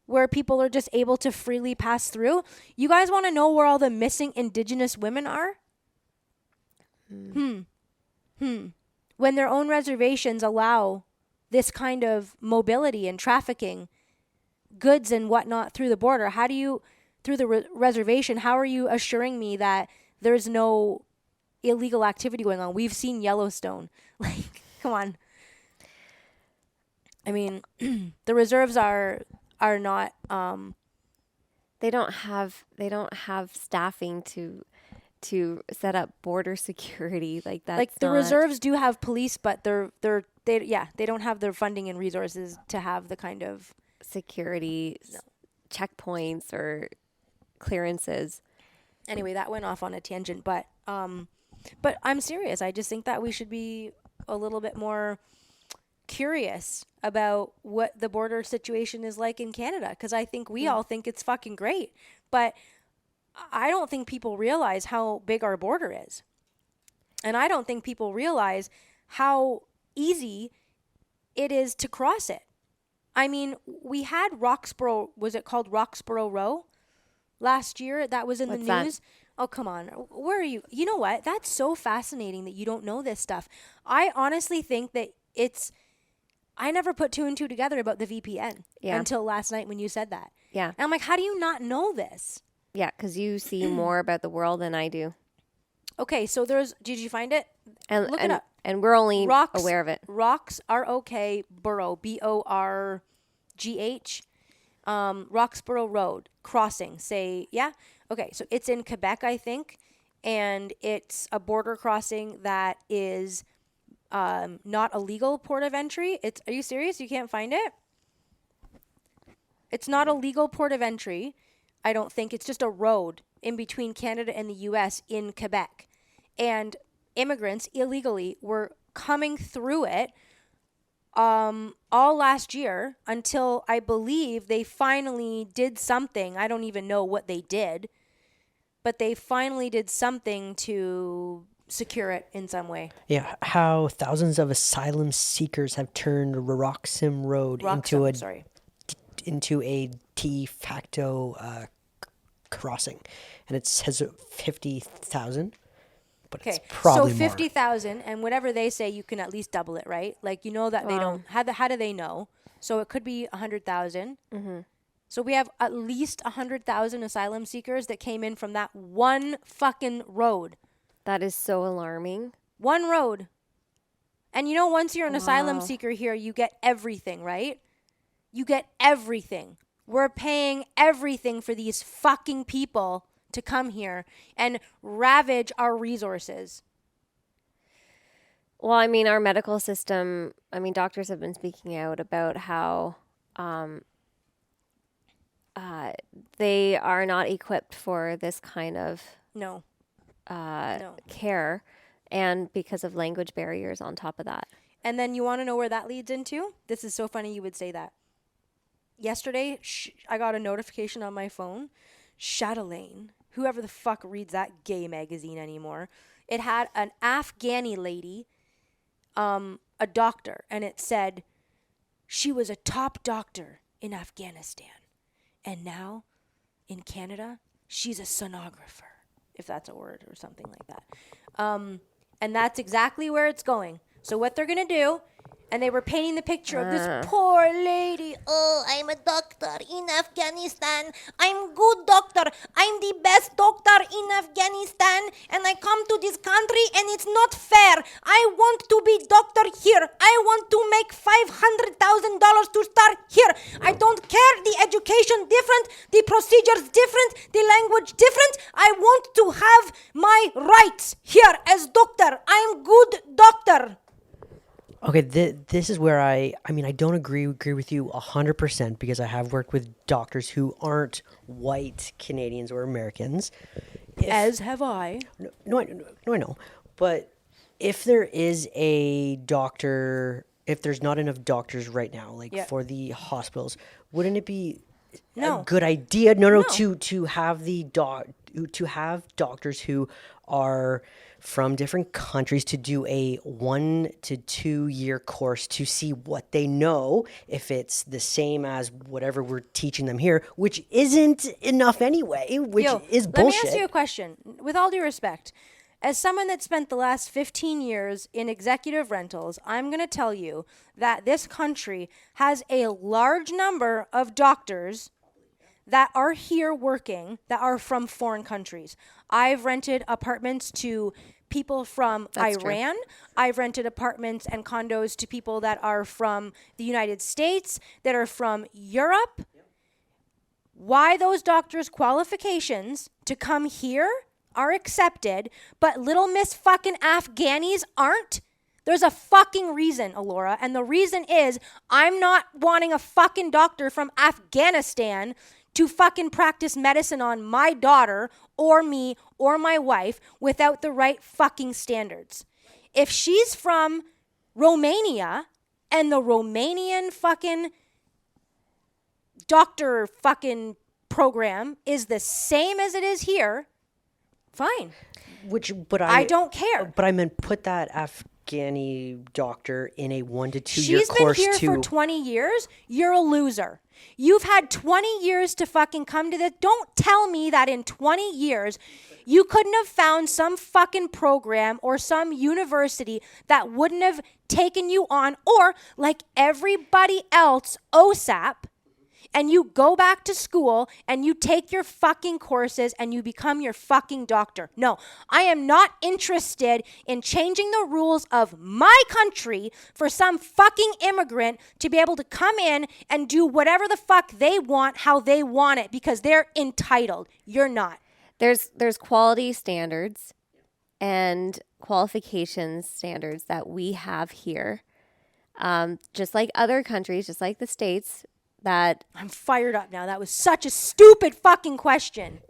where people are just able to freely pass through? You guys want to know where all the missing Indigenous women are? When their own reservations allow this kind of mobility and trafficking goods and whatnot through the border, how do you, through the reservation, how are you assuring me that there's no illegal activity going on? We've seen Yellowstone. Like, come on. I mean, the reserves are not They don't have staffing to set up border security. Like that's like the not reserves do have police, but they don't have the funding and resources to have the kind of security checkpoints or clearances. Anyway, that went off on a tangent, but I'm serious. I just think that we should be a little bit more curious about what the border situation is like in Canada, because I think we all think it's fucking great, but I don't think people realize how big our border is. And I don't think people realize how easy it is to cross it. I mean, we had Roxborough, was it called Roxborough Row last year? That was in What's the that? news. Oh, come on. Where are you? You know what? That's so fascinating that you don't know this stuff. I honestly think that I never put two and two together about the VPN until last night when you said that. Yeah. And I'm like, how do you not know this? Yeah, because you see more about the world than I do. Okay, so did you find it? And Look it up. And we're only Rocks, aware of it. Rocks, R-O-K, Borough, B-O-R-G-H, Roxborough Road, crossing, Okay, so it's in Quebec, I think, and it's a border crossing that is not a legal port of entry. Are you serious? You can't find it? It's not a legal port of entry, I don't think. It's just a road in between Canada and the U.S. in Quebec. And immigrants illegally were coming through it all last year until I believe they finally did something. I don't even know what they did, but they finally did something to secure it in some way. Yeah, how thousands of asylum seekers have turned Roxham Road into a de facto crossing, and it says 50,000, but it's probably so 50,000, and whatever they say, you can at least double it, right? Like, you know that they don't. How do they know? So it could be 100,000. Mm-hmm. So we have at least 100,000 asylum seekers that came in from that one fucking road. That is so alarming. One road. And you know, once you're an asylum seeker here, you get everything, right? You get everything. We're paying everything for these fucking people to come here and ravage our resources. Well, I mean, our medical system, doctors have been speaking out about how they are not equipped for this kind of No. care, and because of language barriers on top of that. And then you want to know where that leads into? This is so funny you would say that. Yesterday, I got a notification on my phone. Chatelaine, whoever the fuck reads that gay magazine anymore, it had an Afghani lady, a doctor, and it said she was a top doctor in Afghanistan. And now, in Canada, she's a sonographer, if that's a word or something like that. And that's exactly where it's going. So what they're going to do, And they were painting the picture of this poor lady. Oh, I'm a doctor in Afghanistan. I'm good doctor. I'm the best doctor in Afghanistan. And I come to this country and it's not fair. I want to be doctor here. I want to make $500,000 to start here. I don't care. The education different. The procedures different. The language different. I want to have my rights here as doctor. I'm good doctor. Okay, this is where I don't agree with you 100% because I have worked with doctors who aren't white Canadians or Americans. As have I. No, I know. But if there is a doctor, if there's not enough doctors right now, for the hospitals, wouldn't it be a good idea? No. To have to have doctors who are from different countries to do a 1 to 2 year course to see what they know, if it's the same as whatever we're teaching them here, which isn't enough anyway, which is bullshit. Let me ask you a question. With all due respect, as someone that spent the last 15 years in executive rentals, I'm going to tell you that this country has a large number of doctors that are here working that are from foreign countries. I've rented apartments to people from Iran. I've rented apartments and condos to people that are from the United States, that are from Europe. Why those doctors' qualifications to come here are accepted, but little Miss fucking Afghanis aren't? There's a fucking reason, Alora, and the reason is I'm not wanting a fucking doctor from Afghanistan to fucking practice medicine on my daughter or me or my wife without the right fucking standards. If she's from Romania and the Romanian fucking doctor fucking program is the same as it is here, fine. I don't care. But I meant put that Afghani doctor in a 1 to 2 year course. She's been here for 20 years. You're a loser. You've had 20 years to fucking come to this. Don't tell me that in 20 years you couldn't have found some fucking program or some university that wouldn't have taken you on, or like everybody else, OSAP, and you go back to school and you take your fucking courses and you become your fucking doctor. No, I am not interested in changing the rules of my country for some fucking immigrant to be able to come in and do whatever the fuck they want, how they want it, because they're entitled. You're not. There's quality standards and qualifications standards that we have here, just like other countries, just like the States. That I'm fired up now. That was such a stupid fucking question.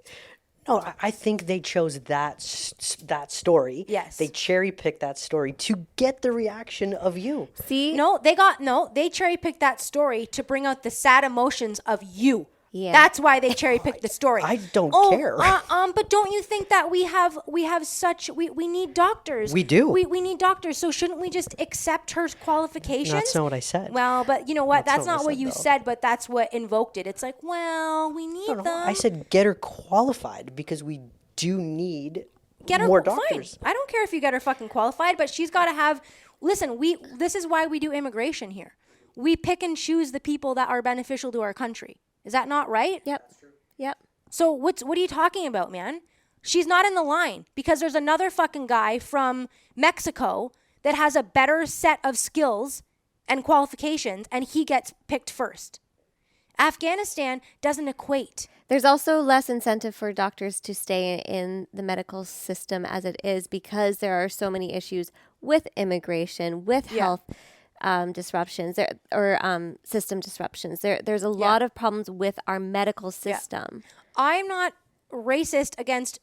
No, I think they chose that story. Yes. They cherry-picked that story to get the reaction of you. See? They cherry-picked that story to bring out the sad emotions of you. Yeah. That's why they cherry-picked the story. I don't care. But don't you think that we need doctors? We do. We need doctors. So shouldn't we just accept her qualifications? That's not what I said. Well, but you know what? That's not what you said, said, but that's what invoked it. It's like, well, we need them. I said get her qualified because we do need Get her more doctors. Fine. I don't care if you get her fucking qualified, but she's got to have. Listen, this is why we do immigration here. We pick and choose the people that are beneficial to our country. Is that not right? Yep. Yep. So what are you talking about, man? She's not in the line because there's another fucking guy from Mexico that has a better set of skills and qualifications, and he gets picked first. Afghanistan doesn't equate. There's also less incentive for doctors to stay in the medical system as it is because there are so many issues with immigration, with health disruptions or system disruptions. There's a lot of problems with our medical system. I'm not racist against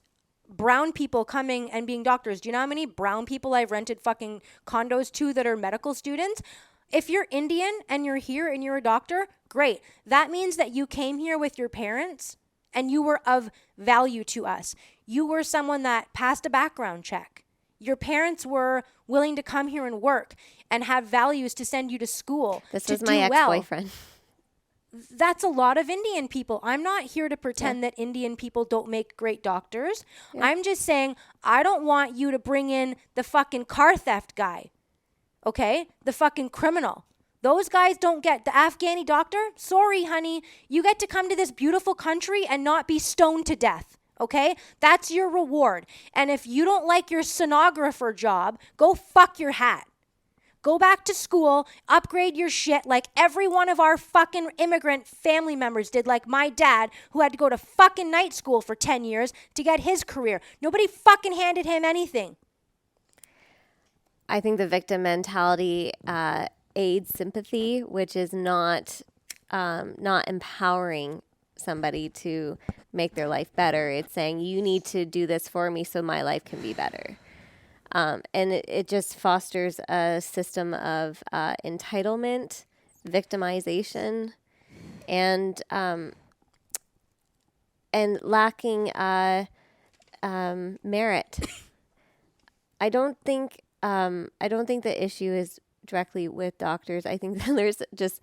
brown people coming and being doctors. Do you know how many brown people I've rented fucking condos to that are medical students? If you're Indian and you're here and you're a doctor, great. That means that you came here with your parents and you were of value to us. You were someone that passed a background check. Your parents were willing to come here and work and have values to send you to school. This was my ex-boyfriend. That's a lot of Indian people. I'm not here to pretend that Indian people don't make great doctors. I'm just saying I don't want you to bring in the fucking car theft guy Okay? The fucking criminal. Those guys don't get the Afghani doctor. Sorry, honey. You get to come to this beautiful country and not be stoned to death. Okay? That's your reward. And if you don't like your sonographer job, go fuck your hat. Go back to school, upgrade your shit like every one of our fucking immigrant family members did, like my dad, who had to go to fucking night school for 10 years to get his career. Nobody fucking handed him anything. I think the victim mentality aids sympathy, which is not empowering somebody to make their life better. It's saying, you need to do this for me so my life can be better. And it just fosters a system of entitlement, victimization, and lacking merit. I don't think the issue is directly with doctors. I think that there's just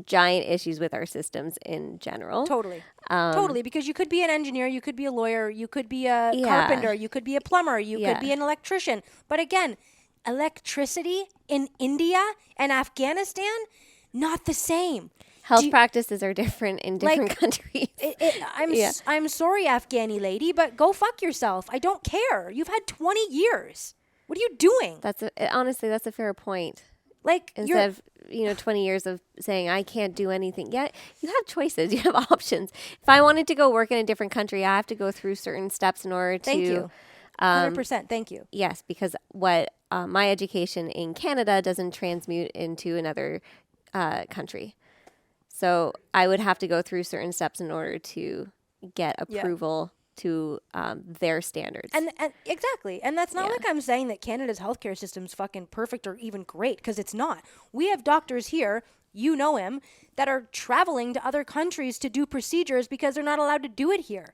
giant issues with our systems in general. Totally. Totally. Because you could be an engineer, you could be a lawyer, you could be a carpenter, you could be a plumber, you could be an electrician. But again, electricity in India and Afghanistan, not the same. Health practices are different in different countries. I'm sorry, Afghani lady, but go fuck yourself. I don't care. You've had 20 years. What are you doing? Honestly, that's a fair point. Like, instead of 20 years of saying I can't do anything. Yeah, you have choices. You have options. If I wanted to go work in a different country, I have to go through certain steps in order to. Thank you. 100%. Thank you. Yes, because what my education in Canada doesn't transmute into another country. So I would have to go through certain steps in order to get approval to their standards. And exactly. And that's not like I'm saying that Canada's healthcare system's fucking perfect or even great, because it's not. We have doctors here, you know him, that are traveling to other countries to do procedures because they're not allowed to do it here.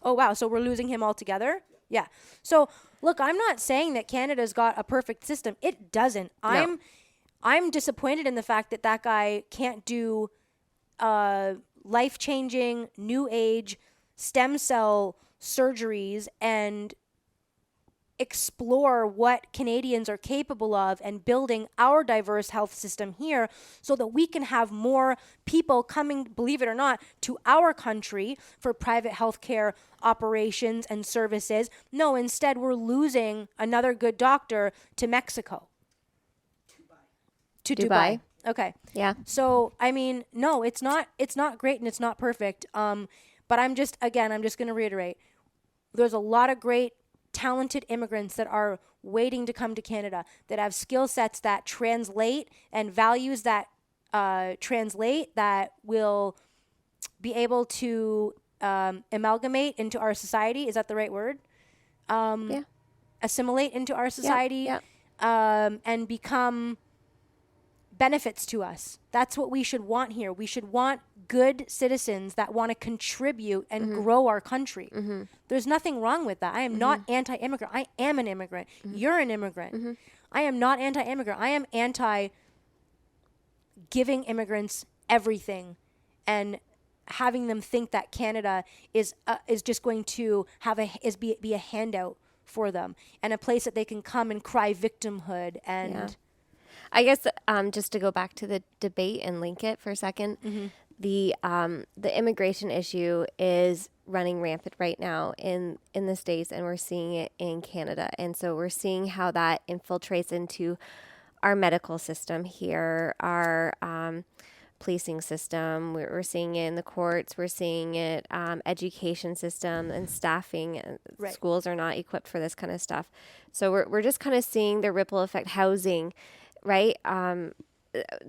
Oh, wow. So we're losing him altogether? Yeah. So, look, I'm not saying that Canada's got a perfect system. It doesn't. No. I'm disappointed in the fact that that guy can't do life-changing, new age stem cell surgeries and explore what Canadians are capable of and building our diverse health system here so that we can have more people coming, believe it or not, to our country for private healthcare operations and services. No, instead we're losing another good doctor to Mexico. To Dubai. Okay. Yeah. So, I mean, no, it's not great and it's not perfect. But I'm just going to reiterate. There's a lot of great, talented immigrants that are waiting to come to Canada that have skill sets that translate and values that translate that will be able to amalgamate into our society. Is that the right word? Assimilate into our society. Yeah. And become benefits to us. That's what we should want here. We should want good citizens that want to contribute and grow our country. There's nothing wrong with that. I am not anti-immigrant. I am an immigrant. You're an immigrant. I am not anti-immigrant. I am anti-giving immigrants everything and having them think that Canada is just going to have be a handout for them and a place that they can come and cry victimhood and. Yeah. I guess just to go back to the debate and link it for a second, the immigration issue is running rampant right now in the States, and we're seeing it in Canada. And so we're seeing how that infiltrates into our medical system here, our policing system. We're seeing it in the courts. We're seeing it education system and staffing. Right. Schools are not equipped for this kind of stuff. So we're just kind of seeing the ripple effect. Housing. Right.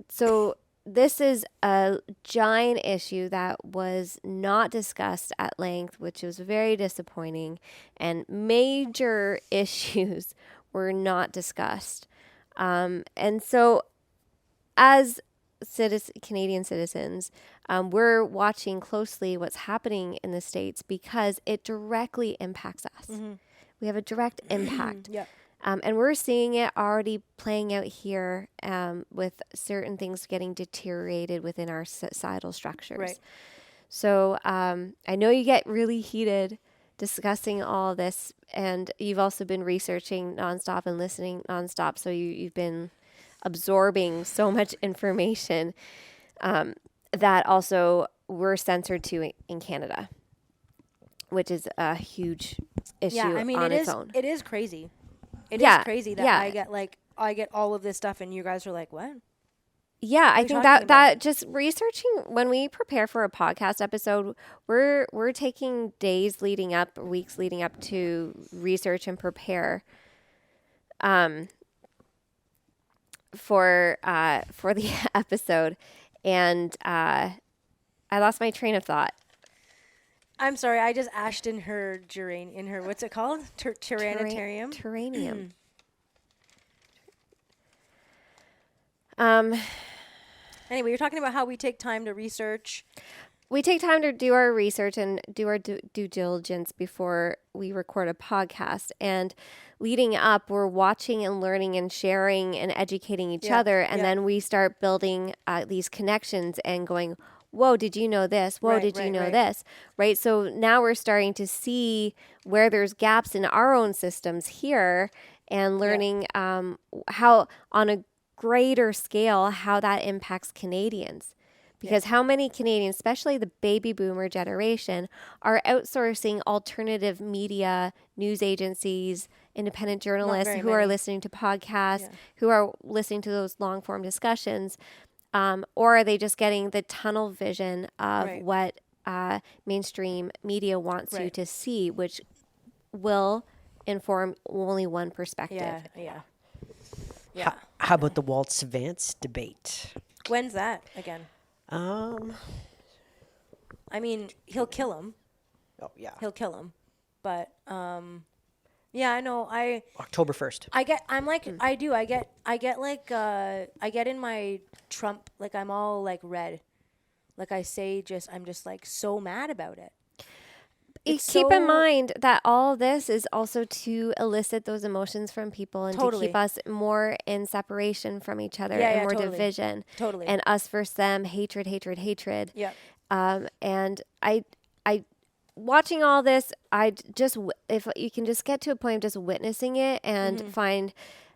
So this is a giant issue that was not discussed at length, which was very disappointing, and major issues were not discussed. And so as Canadian citizens, we're watching closely what's happening in the States because it directly impacts us. We have a direct impact. Yeah. And we're seeing it already playing out here with certain things getting deteriorated within our societal structures. Right. So I know you get really heated discussing all this, and you've also been researching nonstop and listening nonstop. So you've been absorbing so much information that also we're censored to in Canada, which is a huge issue Yeah, I mean, on it its is. own. It is crazy. It Yeah, is crazy that yeah. I get all of this stuff, and you guys are like, what? Yeah, I you think talking that just researching when we prepare for a podcast episode, we're taking days leading up, weeks leading up to research and prepare for the episode, and I lost my train of thought. I'm sorry. I just ashed in her what's it called? Tyrannitarium. Terranium. Anyway, you're talking about how we take time to research. We take time to do our research and do our due diligence before we record a podcast. And leading up, we're watching and learning and sharing and educating each other. And then we start building these connections and going, whoa, did you know this? Whoa, did you know this? Right? So now we're starting to see where there's gaps in our own systems here and learning how, on a greater scale, how that impacts Canadians. Because how many Canadians, especially the baby boomer generation, are outsourcing alternative media, news agencies, independent journalists who are listening to podcasts, who are listening to those long form discussions, or are they just getting the tunnel vision of what mainstream media wants you to see, which will inform only one perspective? Yeah. How about the Waltz Vance debate? When's that again? I mean, he'll kill him. Oh yeah. He'll kill him. But yeah, I know. October 1st. I get in my Trump, like I'm all like red. Like I'm just like so mad about it. Keep in mind that all this is also to elicit those emotions from people and to keep us more in separation from each other and more division. Totally. And us versus them, hatred. Yeah. And I watching all this, if you can just get to a point of just witnessing it and find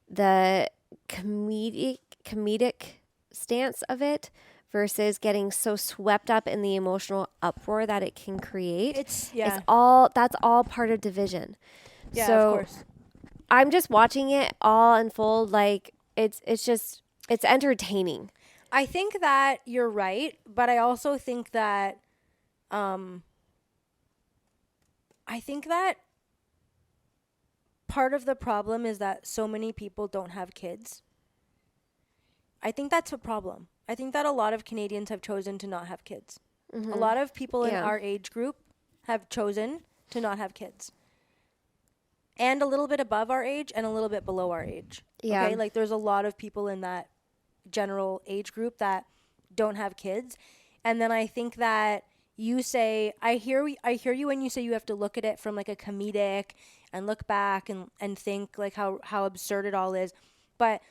the comedic stance of it versus getting so swept up in the emotional uproar that it can create. That's all part of division. Yeah, so of course. I'm just watching it all unfold. Like it's entertaining. I think that you're right, but I also think that part of the problem is that so many people don't have kids. I think that's a problem. I think that a lot of Canadians have chosen to not have kids. A lot of people in our age group have chosen to not have kids. And a little bit above our age and a little bit below our age. Yeah. Okay? Like there's a lot of people in that general age group that don't have kids. And then I think that you say, I hear you when you say you have to look at it from like a comedic and look back and think like how absurd it all is. But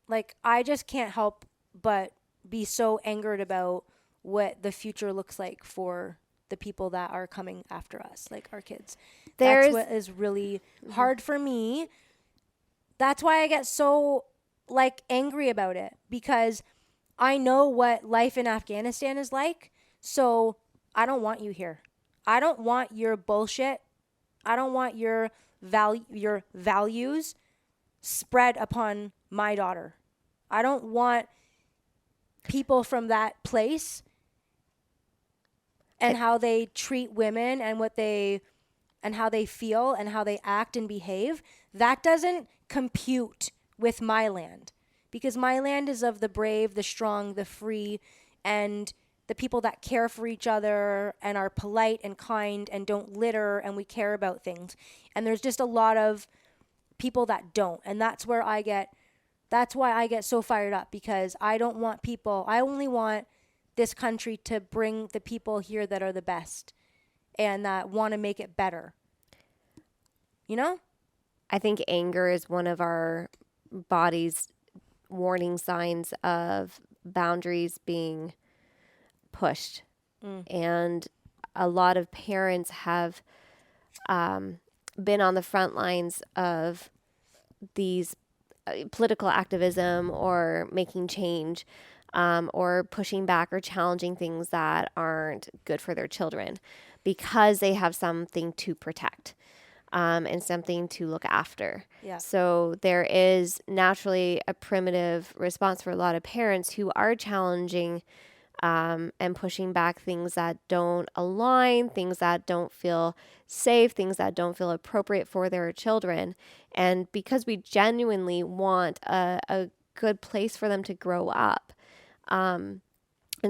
like, I just can't help but be so angered about what the future looks like for the people that are coming after us, like our kids. That's what is really hard for me. That's why I get so like angry about it, because I know what life in Afghanistan is like. So I don't want you here. I don't want your bullshit. I don't want your values spread upon my daughter. I don't want people from that place and how they treat women and how they feel and how they act and behave. That doesn't compute with my land, because my land is of the brave, the strong, the free, and the people that care for each other and are polite and kind and don't litter, and we care about things. And there's just a lot of people that don't. And that's why I get so fired up, because I only want this country to bring the people here that are the best and that want to make it better. You know? I think anger is one of our body's warning signs of boundaries being pushed. And a lot of parents have been on the front lines of these political activism or making change, or pushing back or challenging things that aren't good for their children because they have something to protect, and something to look after. Yeah. So there is naturally a primitive response for a lot of parents who are challenging, and pushing back things that don't align, things that don't feel safe, things that don't feel appropriate for their children. And because we genuinely want a good place for them to grow up. And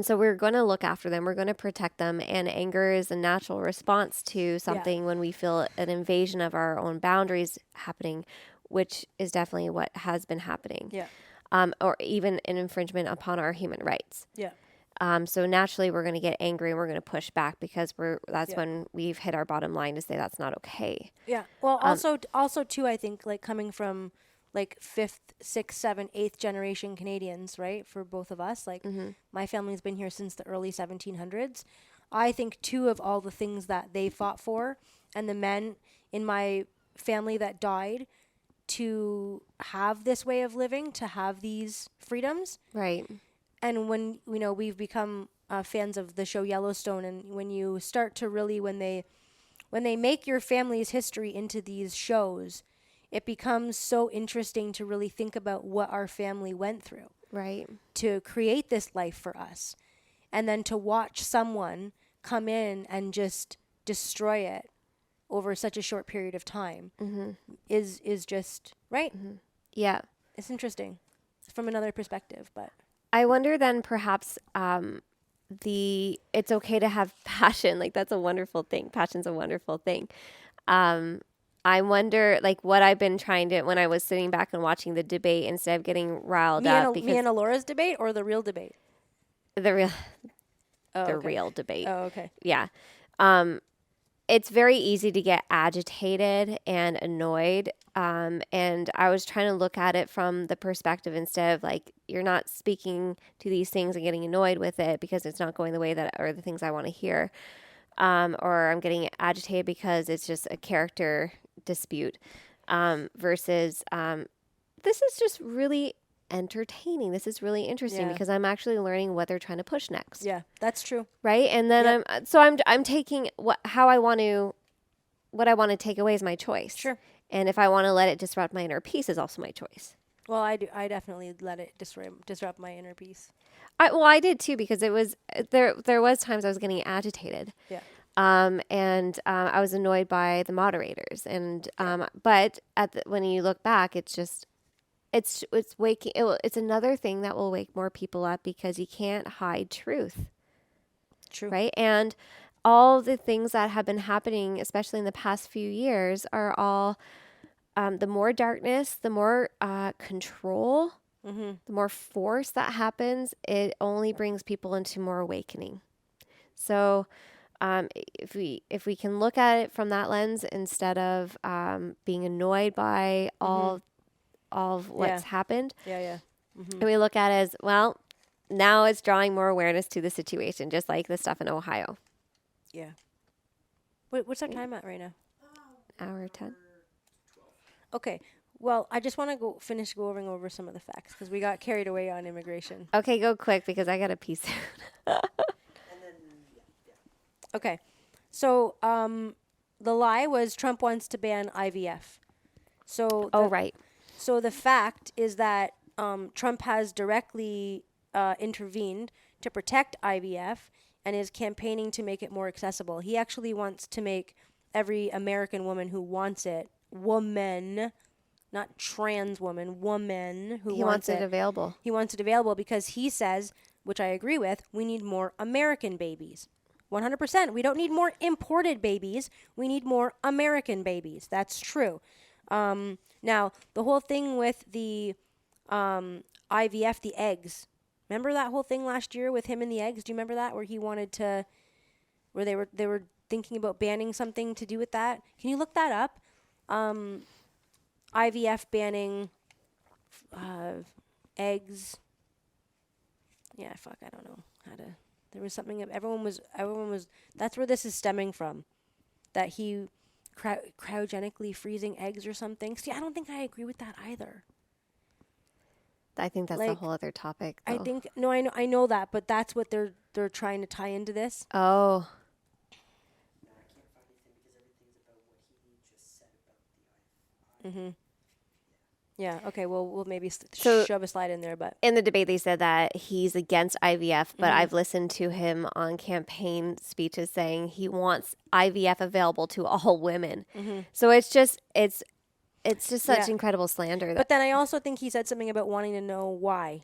so we're going to look after them. We're going to protect them. And anger is a natural response to something when we feel an invasion of our own boundaries happening, which is definitely what has been happening. Yeah. Or even an infringement upon our human rights. Yeah. So naturally, we're going to get angry and we're going to push back because that's when we've hit our bottom line to say that's not okay. Yeah. Well, also too, I think like coming from like 5th, 6th, 7th, 8th generation Canadians, right? For both of us, like my family's been here since the early 1700s. I think too of all the things that they fought for, and the men in my family that died to have this way of living, to have these freedoms. Right. And when, we've become fans of the show Yellowstone, and when you start to really, when they make your family's history into these shows, it becomes so interesting to really think about what our family went through. Right. To create this life for us. And then to watch someone come in and just destroy it over such a short period of time is just, right? Yeah. It's interesting from another perspective, but... I wonder then perhaps it's okay to have passion. Like that's a wonderful thing. Passion's a wonderful thing. I wonder like what I've been trying to, when I was sitting back and watching the debate instead of getting riled up. Me and Alora's debate or the real debate? The real okay. real debate. Oh, okay. Yeah. It's very easy to get agitated and annoyed. And I was trying to look at it from the perspective instead of like, you're not speaking to these things and getting annoyed with it because it's not going the way that, or the things I want to hear. Or I'm getting agitated because it's just a character dispute, versus, this is just really entertaining. This is really interesting because I'm actually learning what they're trying to push next. Yeah, that's true. Right. And then I'm taking what I want to take away is my choice. Sure. And if I want to let it disrupt my inner peace is also my choice. Well, I definitely let it disrupt my inner peace. I did too, because it was, there was times I was getting agitated. Yeah. And I was annoyed by the moderators and, but when you look back, it's just, it's another thing that will wake more people up because you can't hide truth. True. Right. And all the things that have been happening, especially in the past few years, are all, the more darkness, the more control, the more force that happens, it only brings people into more awakening. So if we can look at it from that lens instead of being annoyed by all of what's happened, and we look at it as, well, now it's drawing more awareness to the situation, just like the stuff in Ohio. Yeah. What's our time at right now? Hour 10. Okay. Well, I just want to finish going over some of the facts because we got carried away on immigration. Okay, go quick because I got a piece. Okay. So, the lie was Trump wants to ban IVF. So, right. So the fact is that Trump has directly intervened to protect IVF and is campaigning to make it more accessible. He actually wants to make every American woman who wants it, not trans woman, woman who wants it available. He wants it available because he says, which I agree with, we need more American babies. 100%. We don't need more imported babies. We need more American babies. That's true. Now, the whole thing with the IVF, the eggs. Remember that whole thing last year with him and the eggs? Do you remember that? Where he wanted to, where they were thinking about banning something to do with that? Can you look that up? IVF banning eggs. Yeah, I don't know how to. There was something. Everyone was. That's where this is stemming from. That he cryogenically freezing eggs or something. See, I don't think I agree with that either. I think that's a Like, whole other topic. I Though. think no, I know that, but that's what they're trying to tie into this. Oh, Yeah. Okay. Well, we'll maybe So- shove a slide in there, but in the debate, they said that he's against IVF, but I've listened to him on campaign speeches saying he wants IVF available to all women. So it's just such Yeah. incredible slander. But then I also think he said something about wanting to know why.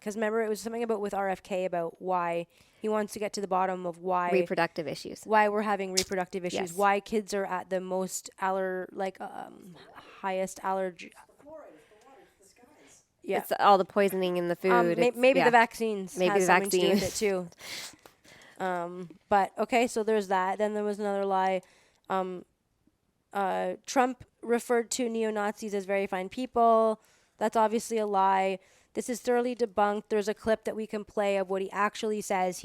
Because remember, it was something about with RFK about why he wants to get to the bottom of why reproductive issues. why we're having reproductive issues, Yes. why kids are at the most highest allergy. Yeah. It's all the poisoning in the food. It's- Maybe yeah. the vaccines Maybe has the something to do with vaccines. it too. But okay, so there's that. Then there was another lie. Trump referred to neo-Nazis as very fine people. That's obviously a lie. This is thoroughly debunked. There's a clip that we can play of what he actually says.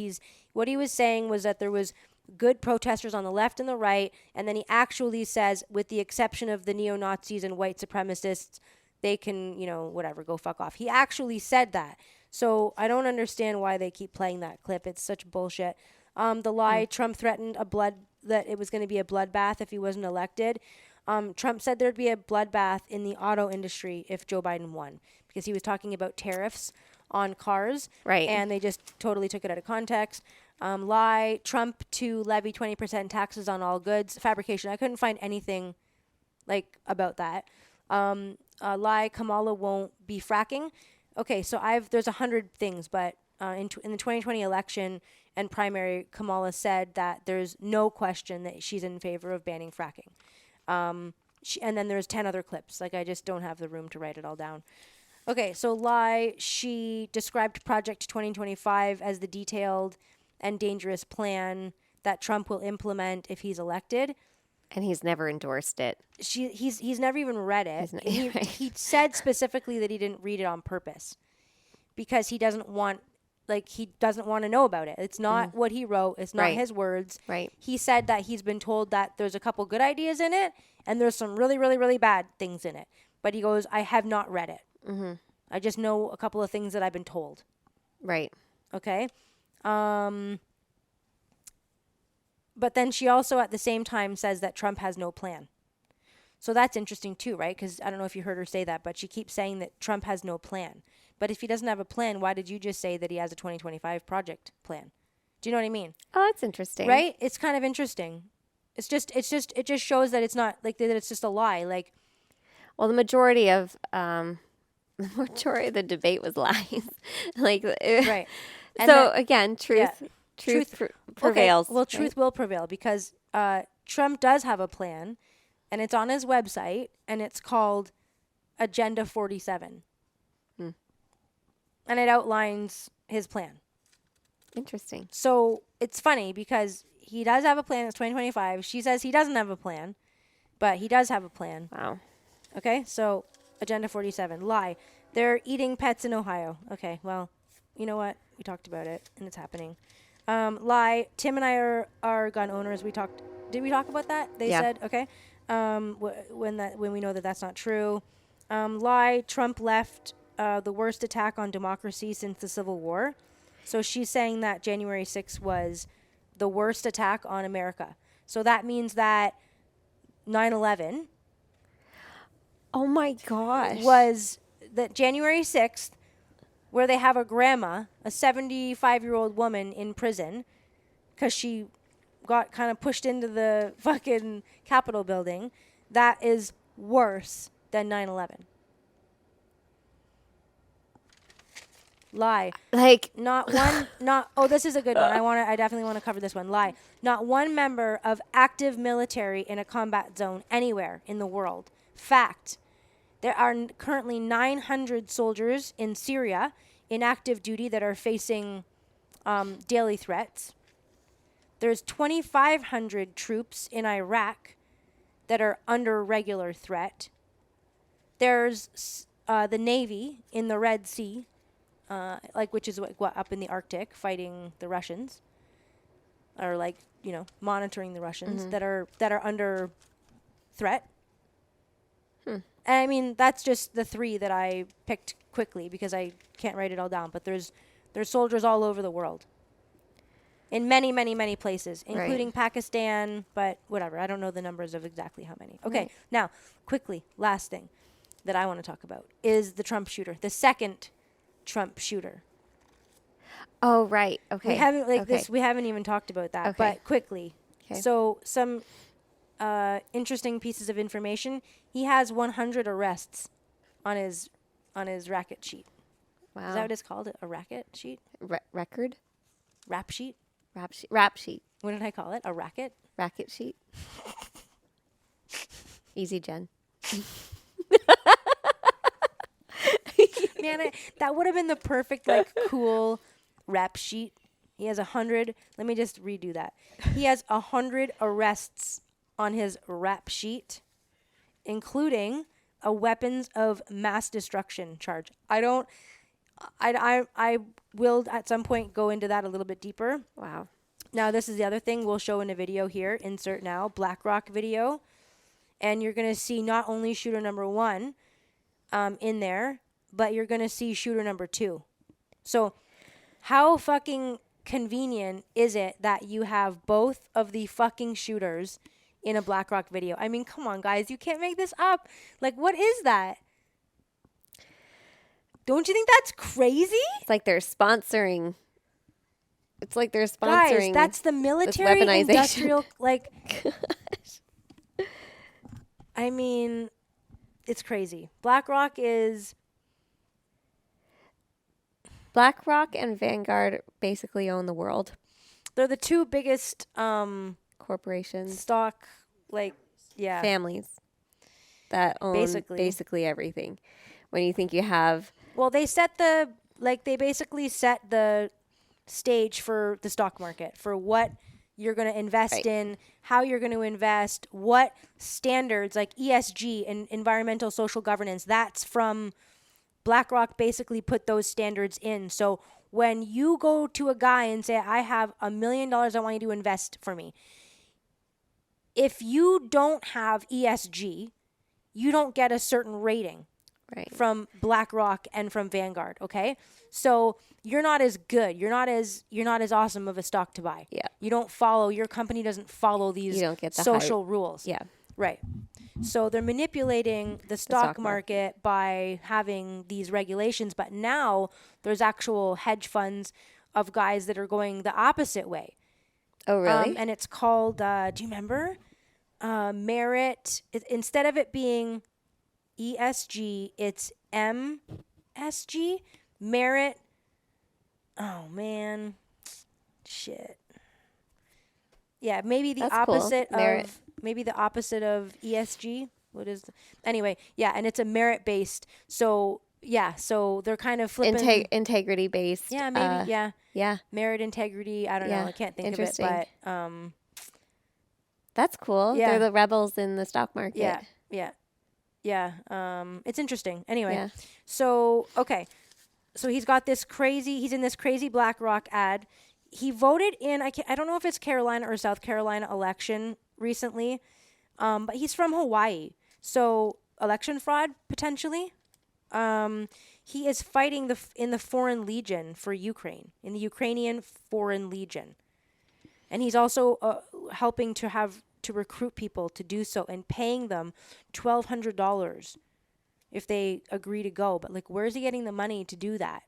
What he was saying was that there was good protesters on the left and the right, and then he actually says, with the exception of the neo-Nazis and white supremacists, they can, whatever, go fuck off. He actually said that. So I don't understand why they keep playing that clip. It's such bullshit. The lie, Trump threatened that it was going to be a bloodbath if he wasn't elected. Trump said there'd be a bloodbath in the auto industry if Joe Biden won, because he was talking about tariffs on cars. Right. And they just totally took it out of context. Lie, Trump to levy 20% taxes on all goods. Fabrication. I couldn't find anything about that. Lie, Kamala won't be fracking. Okay, so there's 100 things, but in the 2020 election and primary, Kamala said that there's no question that she's in favor of banning fracking. And then there's 10 other clips. I just don't have the room to write it all down. Okay, so lie, she described Project 2025 as the detailed and dangerous plan that Trump will implement if he's elected. And he's never endorsed it. He's never even read it. He said specifically that he didn't read it on purpose because he doesn't want to know about it. It's not what he wrote. It's not Right. his words. Right. He said that he's been told that there's a couple good ideas in it and there's some really, really, really bad things in it. But he goes, I have not read it. Mm-hmm. I just know a couple of things that I've been told. Right. Okay. But then she also at the same time says that Trump has no plan. So that's interesting too, right? Because I don't know if you heard her say that, but she keeps saying that Trump has no plan. But if he doesn't have a plan, why did you just say that he has a 2025 project plan? Do you know what I mean? Oh, that's interesting. Right? It's kind of interesting. It just shows that it's not that it's just a lie. Well, the majority of the debate was lies. Right. And So again, truth prevails. Okay. Well, truth will prevail because Trump does have a plan, and it's on his website, and it's called Agenda 47. And it outlines his plan. Interesting. So it's funny because he does have a plan. It's 2025. She says he doesn't have a plan, but he does have a plan. Wow. Okay, so Agenda 47. Lie. They're eating pets in Ohio. Okay, well, you know what? We talked about it, and it's happening. Lie. Tim and I are gun owners. Did we talk about that? They Yeah. said, okay. When we know that that's not true. Lie. Trump left the worst attack on democracy since the Civil War. So she's saying that January 6th was the worst attack on America. So that means that 9/11 Oh my gosh. was that January 6th, where they have a grandma, a 75-year-old woman in prison because she got kind of pushed into the fucking Capitol building. That is worse than 9/11. Lie. This is a good one. I definitely want to cover this one. Lie. Not one member of active military in a combat zone anywhere in the world. Fact. There are currently 900 soldiers in Syria in active duty that are facing daily threats. There's 2,500 troops in Iraq that are under regular threat. There's the Navy in the Red Sea, which is what up in the Arctic, fighting the Russians, or monitoring the Russians that are under threat. I mean, that's just the 3 that I picked quickly because I can't write it all down. But there's soldiers all over the world, in many, many, many places, including Pakistan. But whatever, I don't know the numbers of exactly how many. Okay, now quickly, last thing that I want to talk about is the Trump shooter, the second Trump shooter. Oh, right. Okay. We haven't this. We haven't even talked about that. Okay. But quickly, Okay. so some interesting pieces of information. He has 100 arrests on his racket sheet. Wow. Is that what it's called? A racket sheet? Record? Rap sheet? Rap sheet. What did I call it? A racket? Racket sheet. Easy, Jen. Man, that would have been the perfect, like, cool rap sheet. He has 100. Let me just redo that. He has 100 arrests on his rap sheet, including a weapons of mass destruction charge. I will at some point go into that a little bit deeper. Wow. Now, this is the other thing we'll show in a video here. Insert now, BlackRock video. And you're going to see not only shooter number 1 in there, but you're going to see shooter number 2. So how fucking convenient is it that you have both of the fucking shooters in a BlackRock video? I mean, come on, guys. You can't make this up. Like, what is that? Don't you think that's crazy? It's like they're sponsoring. Guys, that's the military weaponization. industrial, like, I mean, it's crazy. BlackRock and Vanguard basically own the world. they're the 2 biggest Corporations, stock, like, yeah. families that own basically everything. When you think you have... Well, they basically set the stage for the stock market, for what you're going to invest in, how you're going to invest, what standards like ESG and environmental social governance, that's from BlackRock basically put those standards in. So when you go to a guy and say, I have $1 million I want you to invest for me, if you don't have ESG, you don't get a certain rating. Right. From BlackRock and from Vanguard, okay? So you're not as good. You're not as awesome of a stock to buy. Yeah. Your company doesn't follow these You don't get the social rules. Yeah. Right. So they're manipulating the stock market by having these regulations, but now there's actual hedge funds of guys that are going the opposite way. Oh, really? And it's called, do you remember? Merit. Instead of it being ESG, it's MSG. Merit. Oh, man. Shit. Yeah, maybe the That's cool. opposite Merit. of ESG. What is anyway, yeah, and it's a merit based. So, yeah, so they're kind of flipping integrity based. Yeah, maybe, yeah. Yeah. Merit integrity, I don't know. I can't think of it, but that's cool. Yeah. They're the rebels in the stock market. Yeah. It's interesting. Anyway, Yeah. so okay, so he's in this crazy BlackRock ad. He voted in I don't know if it's Carolina or South Carolina election recently, but he's from Hawaii, so election fraud potentially. He is fighting in the Foreign Legion for Ukraine, in the Ukrainian Foreign Legion, and he's also helping to recruit people to do so and paying them $1,200 if they agree to go. But like, where's he getting the money to do that?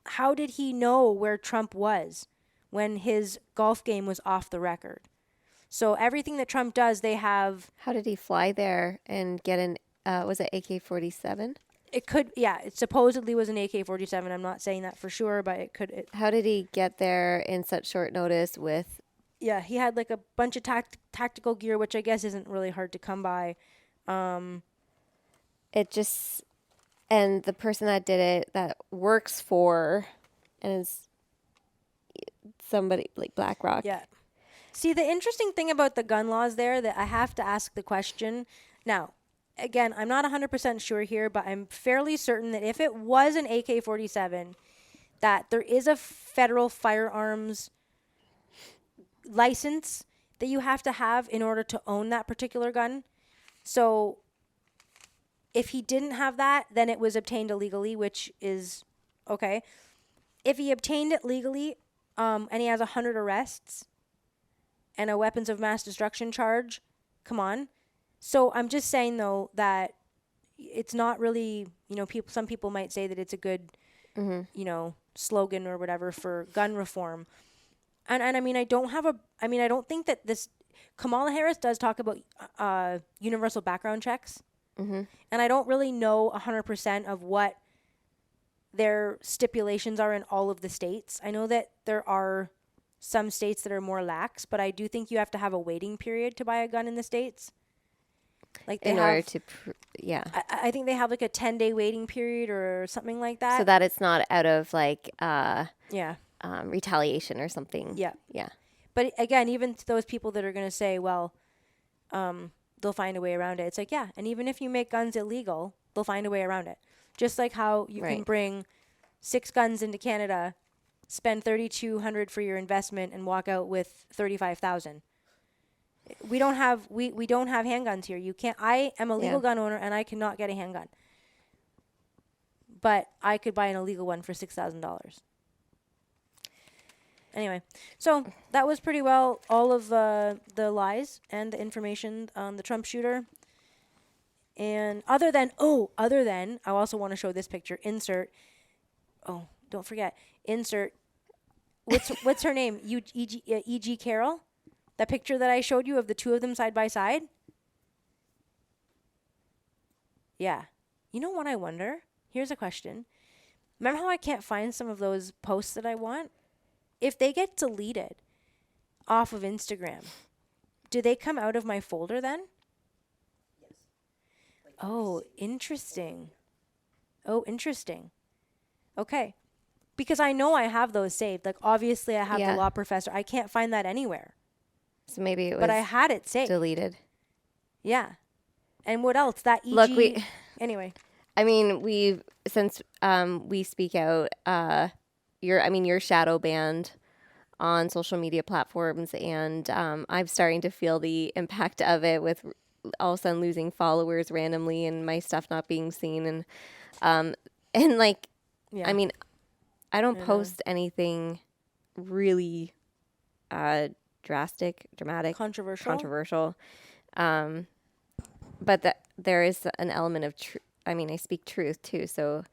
How did he know where Trump was when his golf game was off the record? So everything that Trump does, they have. How did he fly there and get an, was it AK-47? It could, yeah, it supposedly was an AK-47. I'm not saying that for sure, but it could. How did he get there in such short notice with? Yeah, he had like a bunch of tactical gear, which I guess isn't really hard to come by. And the person that did it, that works for, and is somebody like BlackRock. Yeah. See, the interesting thing about the gun laws there, that I have to ask the question. Now, again, I'm not 100% sure here, but I'm fairly certain that if it was an AK-47, that there is a federal firearms license that you have to have in order to own that particular gun. So if he didn't have that, then it was obtained illegally, which is okay. If he obtained it legally, and he has 100 arrests and a weapons of mass destruction charge, come on. So I'm just saying, though, that it's not really, some people might say that it's a good, slogan or whatever for gun reform. And I mean, I don't think that Kamala Harris does talk about universal background checks. Mm-hmm. And I don't really know 100% of what their stipulations are in all of the states. I know that there are some states that are more lax, but I do think you have to have a waiting period to buy a gun in the states. Like they I think they have like a 10-day waiting period or something like that. So that it's not out of like retaliation or something. Yeah. Yeah. But again, even to those people that are going to say, well, they'll find a way around it. It's like, yeah, and even if you make guns illegal, they'll find a way around it. Just like how you can bring 6 guns into Canada, spend $3,200 for your investment, and walk out with $35,000. We don't have handguns here. You can't. I am a legal gun owner, and I cannot get a handgun. But I could buy an illegal one for $6,000. Anyway, so that was pretty well all of the lies and the information on the Trump shooter. And other than, I also want to show this picture. Insert. Oh, don't forget. Insert. What's her name? E.G. Carroll? That picture that I showed you of the two of them side by side? Yeah. You know what I wonder? Here's a question. Remember how I can't find some of those posts that I want? If they get deleted off of Instagram, do they come out of my folder then? Yes. Oh, interesting. Okay. Because I know I have those saved. Like, obviously, I have the law professor. I can't find that anywhere. So maybe it was but I had it saved. Deleted. Yeah. And what else? That EG. Look, anyway. I mean, since we speak out, you're shadow banned on social media platforms, and I'm starting to feel the impact of it with all of a sudden losing followers randomly and my stuff not being seen, and like, I mean, I don't post anything really dramatic, controversial, but that there is an element of truth. I mean, I speak truth too, so.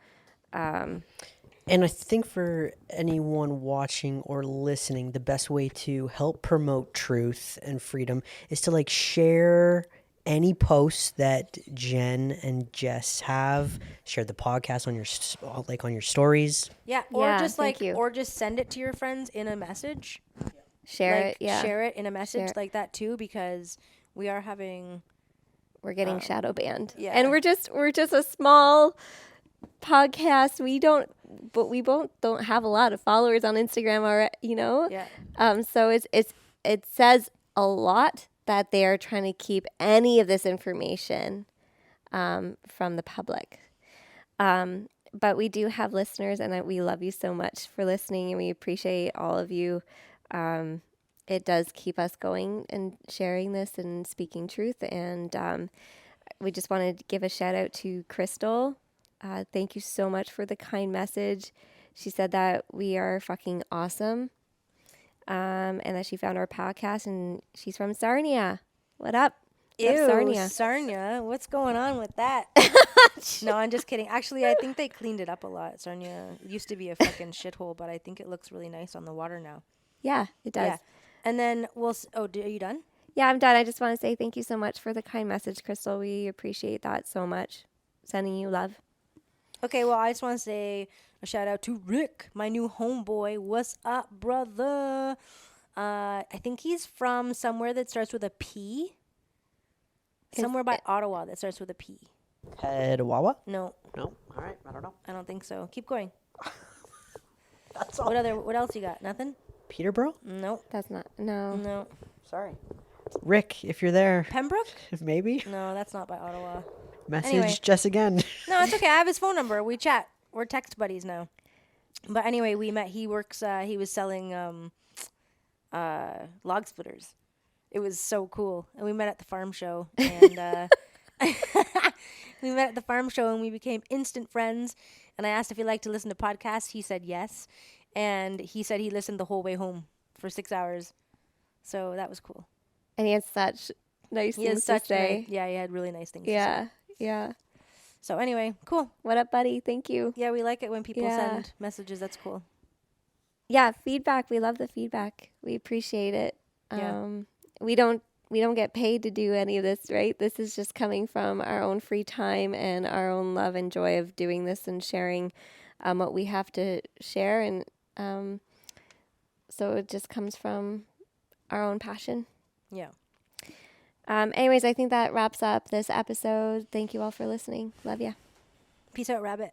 And I think for anyone watching or listening, the best way to help promote truth and freedom is to share any posts that Jen and Jess have. Share the podcast on your stories. Yeah, or just send it to your friends in a message. Share it in a message like that too, because we're getting shadow banned. Yeah, and we're just a small podcast. We don't have a lot of followers on Instagram, or so it says a lot that they are trying to keep any of this information from the public. But we do have listeners, and we love you so much for listening, and we appreciate all of you. It does keep us going and sharing this and speaking truth. And we just wanted to give a shout out to Crystal. Thank you so much for the kind message. She said that we are fucking awesome. And that she found our podcast, and she's from Sarnia. What up? Ew, Sarnia. What's going on with that? No, I'm just kidding. Actually, I think they cleaned it up a lot. Sarnia used to be a fucking shithole, but I think it looks really nice on the water now. Yeah, it does. Yeah. And then are you done? Yeah, I'm done. I just want to say thank you so much for the kind message, Crystal. We appreciate that so much. Sending you love. Okay, well, I just want to say a shout out to Rick, my new homeboy. What's up, brother? I think he's from somewhere that starts with a P. Somewhere by Ottawa that starts with a P. Petawawa? No. No? All right. I don't know. I don't think so. Keep going. That's all. What else you got? Nothing? Peterborough? Nope. That's not. No. No. Sorry. Rick, if you're there. Pembroke? Maybe. No, that's not by Ottawa. Message Jess again. No, it's okay. I have his phone number. We chat. We're text buddies now. But anyway, we met. He works. He was selling log splitters, It was so cool. And we met at the farm show. And we met at the farm show and we became instant friends. And I asked if he liked to listen to podcasts. He said yes. And he said he listened the whole way home for 6 hours. So that was cool. And he had such nice He has things such to say. nice, yeah, he had really nice things to Yeah. say. Yeah. So anyway, cool. What up, buddy? Thank you. Yeah, we like it when people Yeah. send messages. That's cool. Yeah, feedback. We love the feedback. We appreciate it. Yeah. We don't get paid to do any of this, right? This is just coming from our own free time and our own love and joy of doing this and sharing what we have to share. And so it just comes from our own passion. Yeah. Anyways, I think that wraps up this episode. Thank you all for listening. Love ya. Peace out, rabbit.